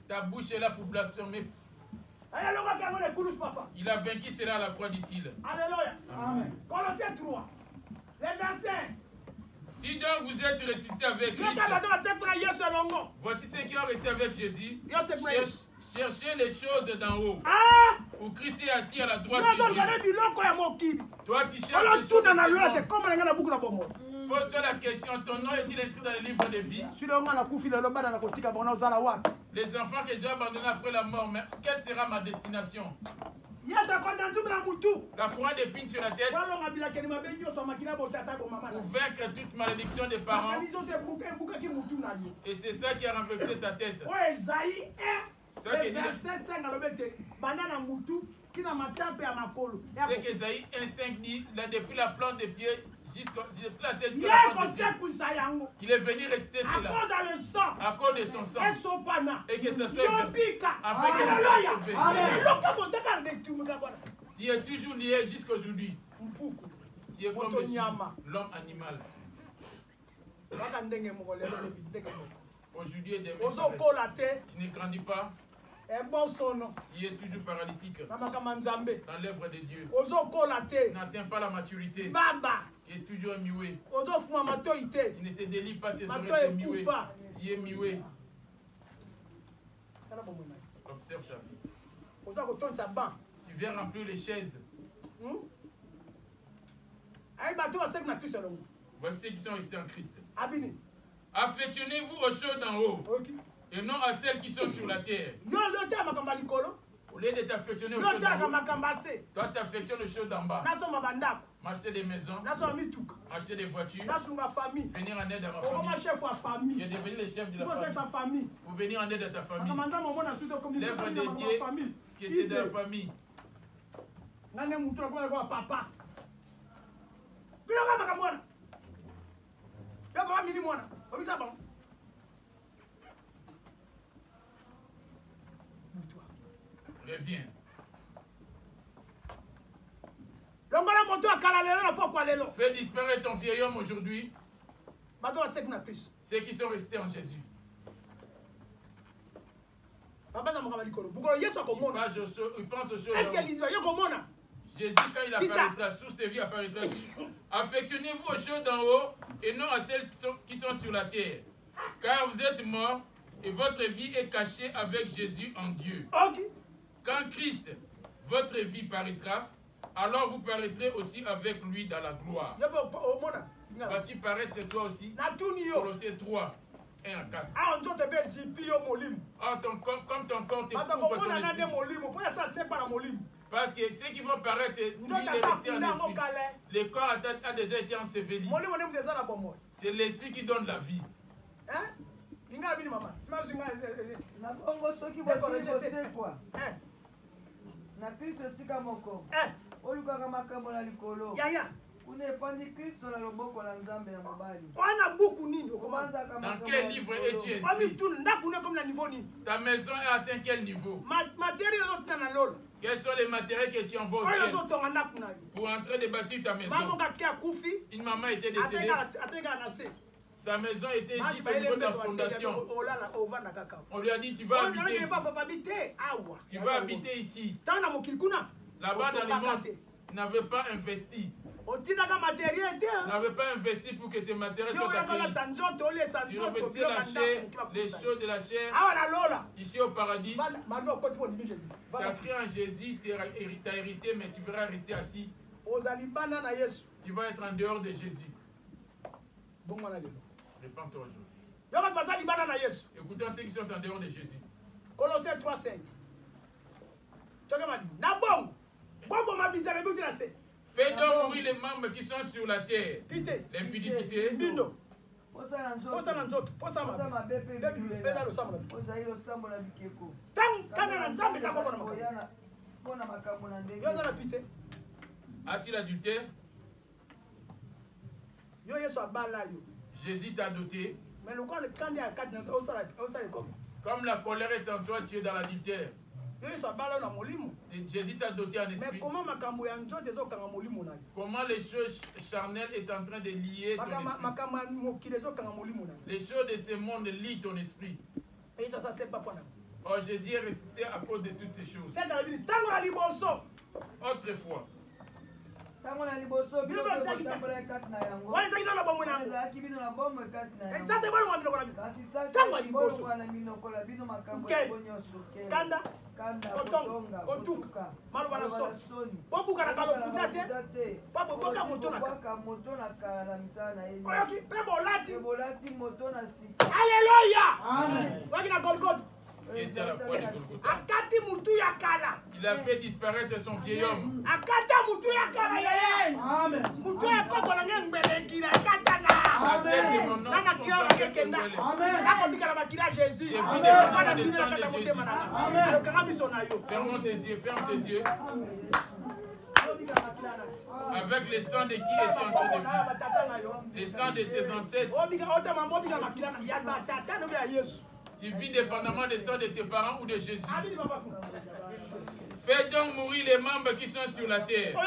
Ta bouche est là pour blasphémer. Il a vaincu cela à la croix, dit-il. Alléluia. Amen. Colossiens 3. Les versets. Si donc vous êtes ressuscités avec Christ, voici ceux qui ont resté avec Jésus. Cherchez les choses d'en haut. Où Christ est assis à la droite de Dieu. Toi, tu cherches les choses de ce monde. Pose-toi la question, ton nom est-il inscrit dans le livre de vie? Les enfants que j'ai abandonnés après la mort, mais quelle sera ma destination? La couronne d'épines sur la tête pour vaincre toute malédiction des parents. Et c'est ça qui a renversé ta tête. C'est qu'Ésaïe 1,5 dit, depuis la plante des pieds jusqu'à la tête, il est venu rester cela à cause de son sang et que ce soit versé afin que nous soyons sauvés. Tu es toujours lié jusqu'à aujourd'hui. Tu es comme l'homme animal. Aujourd'hui et demain, tu ne grandis pas. Tu es toujours paralytique dans l'œuvre de Dieu. Tu n'atteins pas la maturité. Tu es toujours muet. Tu ne te délies pas tes oreilles, tu es muet. Tu es muet. Observe ta vie. Tu viens remplir les chaises. Voici ceux qui sont restés en Christ. Affectionnez-vous aux choses d'en haut et non à celles qui sont sur la terre. Au lieu de t'affectionner aux choses d'en haut, toi t'affectionnes aux choses d'en bas. M'acheter des maisons, acheter des voitures, venir en aide à ma famille. Tu es devenu le chef de la famille. Pour venir en aide à ta famille. L'œuvre de Dieu qui était de la famille. Reviens. Fais disparaître ton vieil homme aujourd'hui. Ceux qui sont restés en Jésus. Il pense aux choses. Jésus, quand il apparaîtra, la source de vie apparaîtra. Affectionnez-vous aux choses d'en haut et non à celles qui sont sur la terre. Car vous êtes morts et votre vie est cachée avec Jésus en Dieu. Quand Christ, votre vie paraîtra, alors vous paraîtrez aussi avec lui dans la gloire. Vas-tu paraître toi aussi? Colossiens 3, 1 à 4. Comme ton corps te couvre parce que ceux qui vont paraître, le corps a déjà été enseveli. C'est l'esprit qui donne la vie. Dans quel livre es-tu inscrit? Ta maison est atteint quel niveau? Quels sont les matériels que tu envoies au ciel pour entrer de bâtir ta maison? Une maman était décédée. Sa maison était juste au niveau de la fondation. On lui a dit, tu vas habiter ici. Tu vas habiter ici. Là-bas dans le monde, tu n'avais pas investi. Tu n'avais pas investi pour que tes matériels soient accueillis. Tu revêtis la chair, les choses de la chair. Ici au paradis, tu as cru en Jésus, tu as hérité, mais tu verras rester assis. Tu vas être en dehors de Jésus. Répands-toi aujourd'hui. Écoutons ceux qui sont en dehors de Jésus. Colossiens 3:5. Fais donc mourir les membres qui sont sur la terre. L'impudicité, as-tu l'adultère? Jésus t'a doté. Comme la colère est en toi, tu es dans l'adultère. Jésus t'a doté en esprit. Comment les choses charnelles est en train de lier ton esprit? Les choses de ce monde lient ton esprit. Oh, Jésus est resté à cause de toutes ces choses. Autrefois. Il a fait disparaître son vieil homme. Ferme tes yeux, ferme tes yeux. Avec le sang de qui es-tu en train de vivre? Le sang de tes ancêtres. Tu vis dépendamment du sang de tes parents ou de Jésus. Fais donc mourir les membres qui sont sur la terre.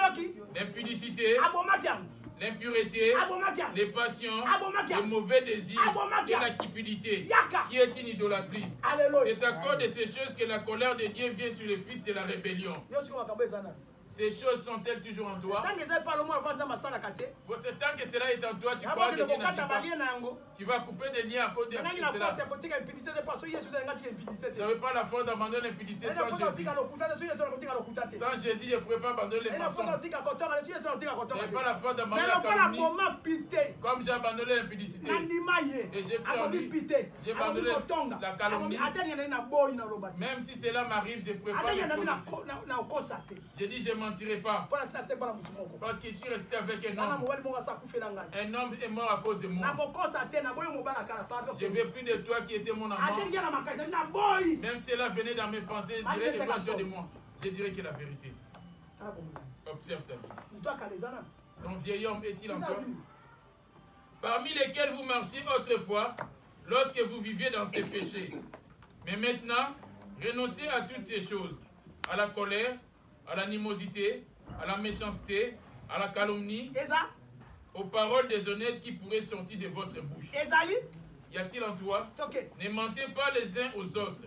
L'impudicité, l'impureté, les passions, les mauvais désirs et la cupidité, qui est une idolâtrie. C'est à cause de ces choses que la colère de Dieu vient sur les fils de la rébellion. Ces choses sont-elles toujours en toi? Tant que cela est en toi, tu crois que Dieu n'agit pas. Tu vas couper des liens à cause de cela. Tu n'avais pas la force d'abandonner l'impudicité sans Jésus. Sans Jésus, je ne pourrais pas abandonner les mensonges. Je n'avais pas la force d'abandonner la calomnie. Comme j'ai abandonné l'impudicité. Et j'ai abandonné la calomnie. Même si cela m'arrive, je ne pourrais pas me. J'ai dit, je ne mentirai pas. Parce que je suis resté avec un homme. Un homme est mort à cause de moi. Je ne veux plus de toi qui étais mon amant. Même si cela venait dans mes pensées, je dirais de moi. Je dirais que la vérité. Observe ta vie. Ton vieil homme est-il encore? Parmi lesquels vous marchiez autrefois, lorsque vous viviez dans ces péchés. Mais maintenant, renoncez à toutes ces choses. À la colère, à l'animosité, à la méchanceté, à la calomnie, aux paroles déshonnêtes qui pourraient sortir de votre bouche. Y a-t-il en toi? Ne mentez pas les uns aux autres,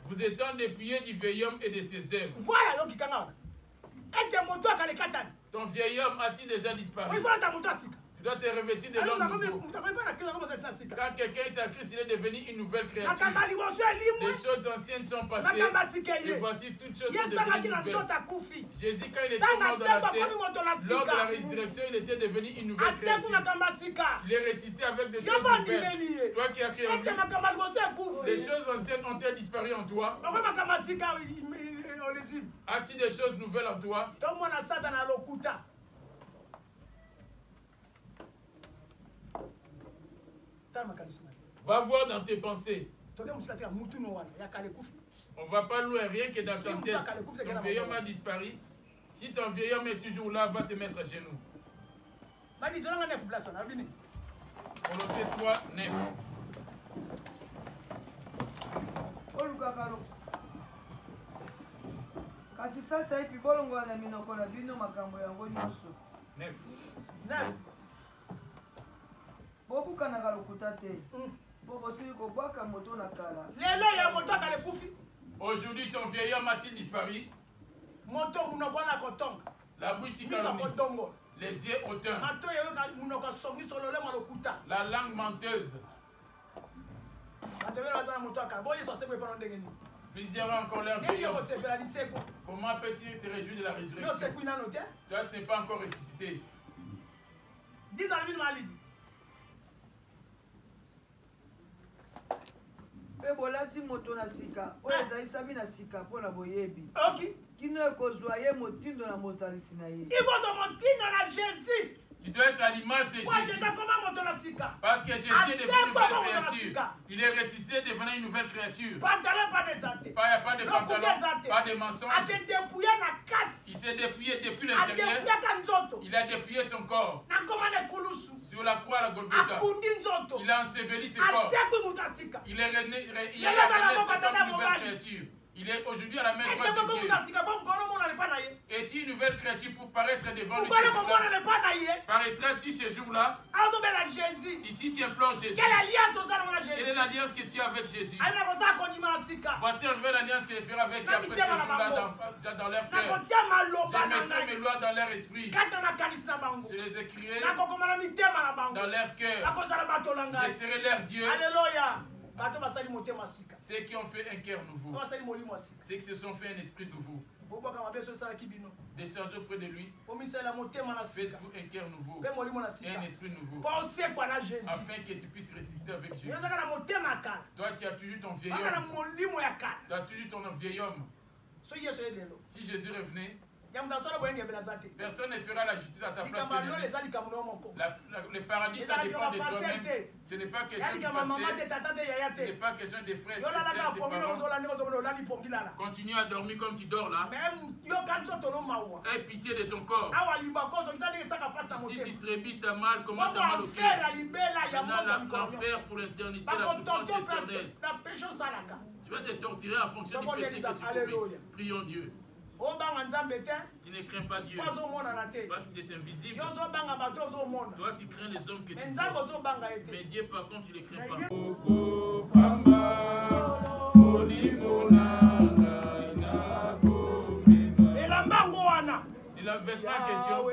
vous étant dépouillés du vieil homme et de ses œuvres. Ton vieil homme a-t-il déjà disparu? Tu dois te revêtir de l'homme nouveau. Quand quelqu'un est à Christ, il est devenu une nouvelle créature. Les choses anciennes sont passées. Et voici toutes choses sont devenues nouvelles. Jésus, quand il était mort dans la chair, lors de la résurrection, il était devenu une nouvelle créature. Il est ressuscité avec des choses nouvelles. Toi qui as créé en lui, les choses anciennes ont-elles disparu en toi? As-tu des choses nouvelles en toi? Va voir dans tes pensées. On va pas loin, rien que dans ta tête. Ton vieil homme a disparu. Si ton vieil homme est toujours là, va te mettre à genoux. Colossiens 3, 9. Kasi sasa hivi bolongo na minoko na bino makambo yango nyonso. 9. Bobuka na kalukuta te. Bobo sili ko bwaka moto na kala. Lelo ya moto akale kufi. Aujourd'hui ton vieil homme a-t-il disparu? Moto munoko na kotonga. La bouche qui calomnie. Les yeux hautains. La langue menteuse. Plusieurs ont encore l'air vieillot. Comment peux-tu te réjouir de la résurrection? Toi, tu n'es pas encore ressuscité. Bolati moto na sika oyo ezalisami na sika mpo na boyebi kino ekozwa ye motindo na mozalisi na ye. Tu dois être à l'image de Jésus. Parce que Jésus est devenu une nouvelle créature. Il est ressuscité devenant une nouvelle créature. Pas de pantalon, pas de mensonge. Il s'est dépouillé depuis l'intérieur. Il a dépouillé son corps. Sur la croix à la Golgotha. Il a enseveli ses corps. Il est rené comme une nouvelle créature. Il est aujourd'hui à la main droite de Dieu. Es-tu une nouvelle créature pour paraître devant lui? Paraîtras-tu ce jour-là? Ici tu implores Jésus. Quelle est l'alliance que tu as avec Jésus? Voici une nouvelle alliance que je ferai avec eux après ce jour-là dans leur cœur. Je mettrai mes lois dans leur esprit. Je les écrirai dans leur cœur. Je serai leur Dieu. Ceux qui ont fait un cœur nouveau, ceux qui se sont fait un esprit nouveau, déchargez auprès de lui, faites-vous un cœur nouveau et un esprit nouveau, afin que tu puisses résister avec Jésus. Toi, tu as toujours ton vieil homme. Tu as toujours ton vieil homme. Si Jésus revenait, personne ne fera la justice à ta place. Le paradis, ça dépend de toi-même. Ce n'est pas question du passé. Ce n'est pas question des frères. Continue à dormir comme tu dors là. Aie pitié de ton corps. Si tu trébuches, t'as mal, comment t'as mal au cœur? L'enfer pour l'éternité, la souffrance éternelle. Tu vas te torturer en fonction du péché que tu commets. Prions Dieu. Tu ne crains pas Dieu parce qu'il est invisible. Toi tu crains les hommes que tu vois. Mais Dieu par contre tu ne les crains pas. Il a 23 questions.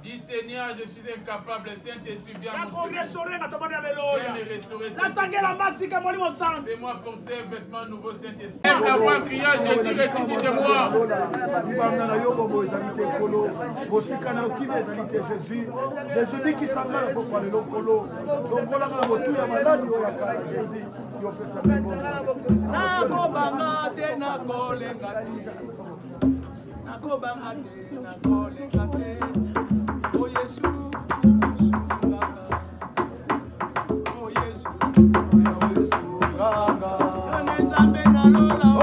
Dis Seigneur, je suis incapable, Saint-Esprit viens me restaurer. Fais-moi porter un vêtement nouveau, Saint-Esprit. Lève la voix, cria, Jésus, ressuscite-moi. Jésus dit qu'il s'en va pour parler l'okolo. Donc voilà la voiture ya maladi oya kala Jésus. Yo pesa mbongo. Nakobanga te nakolenga te. Nakobanga te nakolenga te. Oh Yesu. Oh Yesu.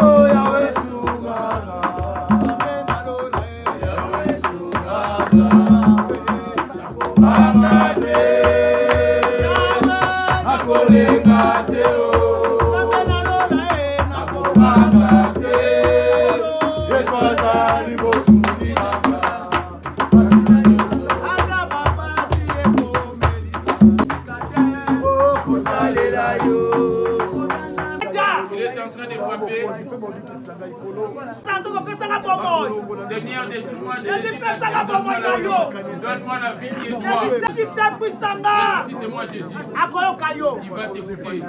Oh Yahweh Suganga. Seigneur, donne-moi la vie qui est toi. Ressuscite-moi Jésus. Il va t'écouter.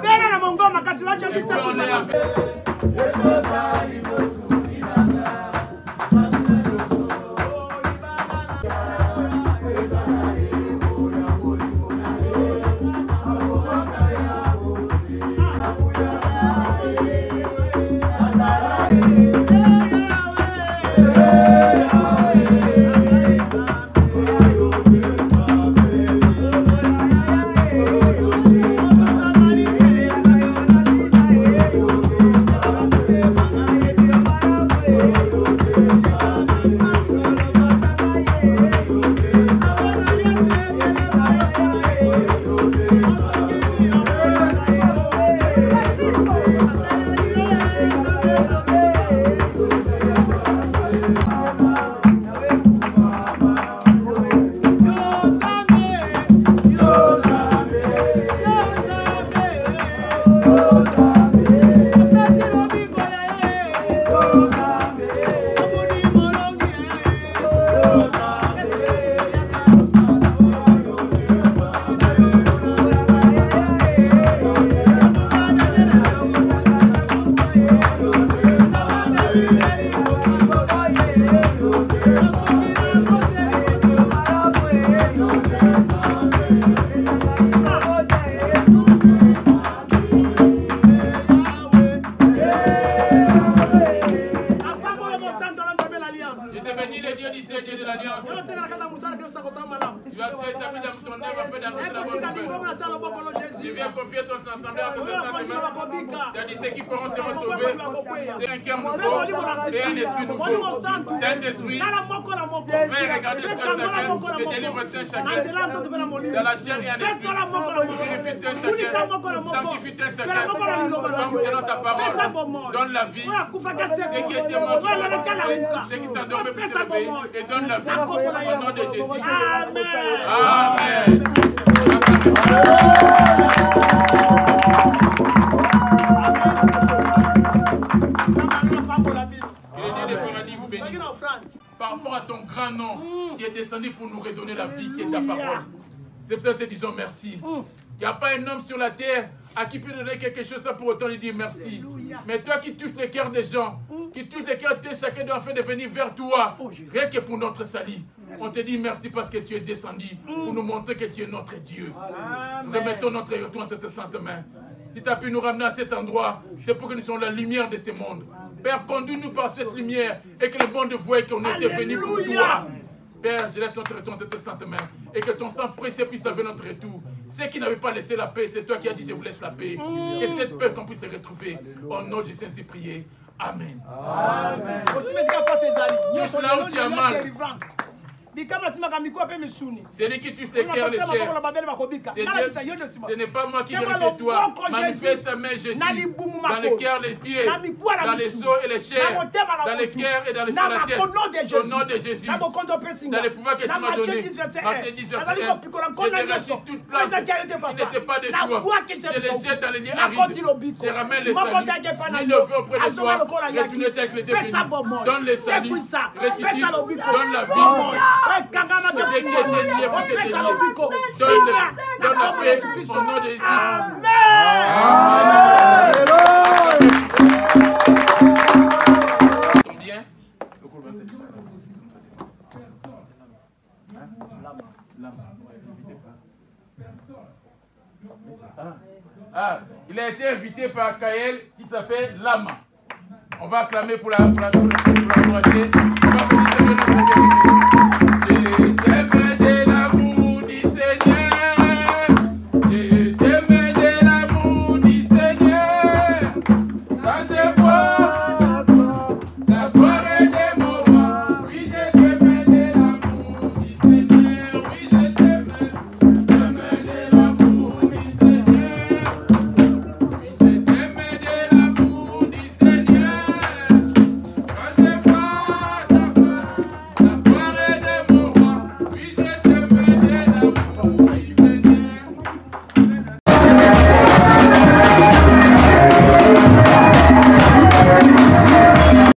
Je viens confier ton assemblée à ton Saint-Esprit. Tu as dit ceux qui pourront seront sauvés. C'est un cœur nouveau et un esprit nouveau. Saint-Esprit, viens regarder toi chacun et délivre-toi chacun. Dans la chair et en esprit. Purifie-toi chacun. Sanctifie-toi chacun. Comme tu dans ta parole. Donne la vie. Ceux qui étaient morts, ceux qui s'endormaient pour se réveiller. Et donne la vie. Au nom de Jésus. Amen. Amen. Par rapport à ton grand nom, tu es descendu pour nous redonner la vie qui est ta parole. C'est pour ça que nous te disons merci. Il n'y a pas un homme sur la terre à qui peut donner quelque chose sans pour autant lui dire merci. Mais toi qui touches les cœurs des gens, qui touches les cœurs de chacun doit faire de venir vers toi, rien que pour notre salut. On te dit merci parce que tu es descendu pour nous montrer que tu es notre Dieu. Nous remettons notre retour entre tes saintes mains. Si tu as pu nous ramener à cet endroit, c'est pour que nous soyons la lumière de ce monde. Père, conduis-nous par cette lumière et que le monde voie qu'on était venu pour toi. Père, je laisse notre retour entre tes saintes mains et que ton sang précieux puisse laver notre retour. Ceux qui n'avaient pas laissé la paix, c'est toi qui as dit je vous laisse la paix. Et cette paix qu'on puisse te retrouver. Au nom de Jésus, ainsi prié. Amen. Amen. Touche là où tu as mal. Celui qui touche les cœurs, les chairs. Ce n'est pas moi qui guéris, c'est toi. Manifeste ta main, Jésus. Dans les cœurs, les pieds, dans les os et les chairs, dans les cœurs et dans les sur la tête. Au nom de Jésus. Dans les pouvoirs que tu m'as donnés. Matthieu 10, verset 1. Je déraciné toute plante qui n'était pas de toi. Je les jette dans les liens arides. Je ramène les saluts. Ni le feu auprès de toi. Retourne avec les définis. Donne les saluts. Ressuscite. Donne la vie. Donne la paix au nom de Jésus. Combien? Il a été invité par Kaël qui s'appelle Lama. On va acclamer pour la encourager. On va bénir le nom de Dieu.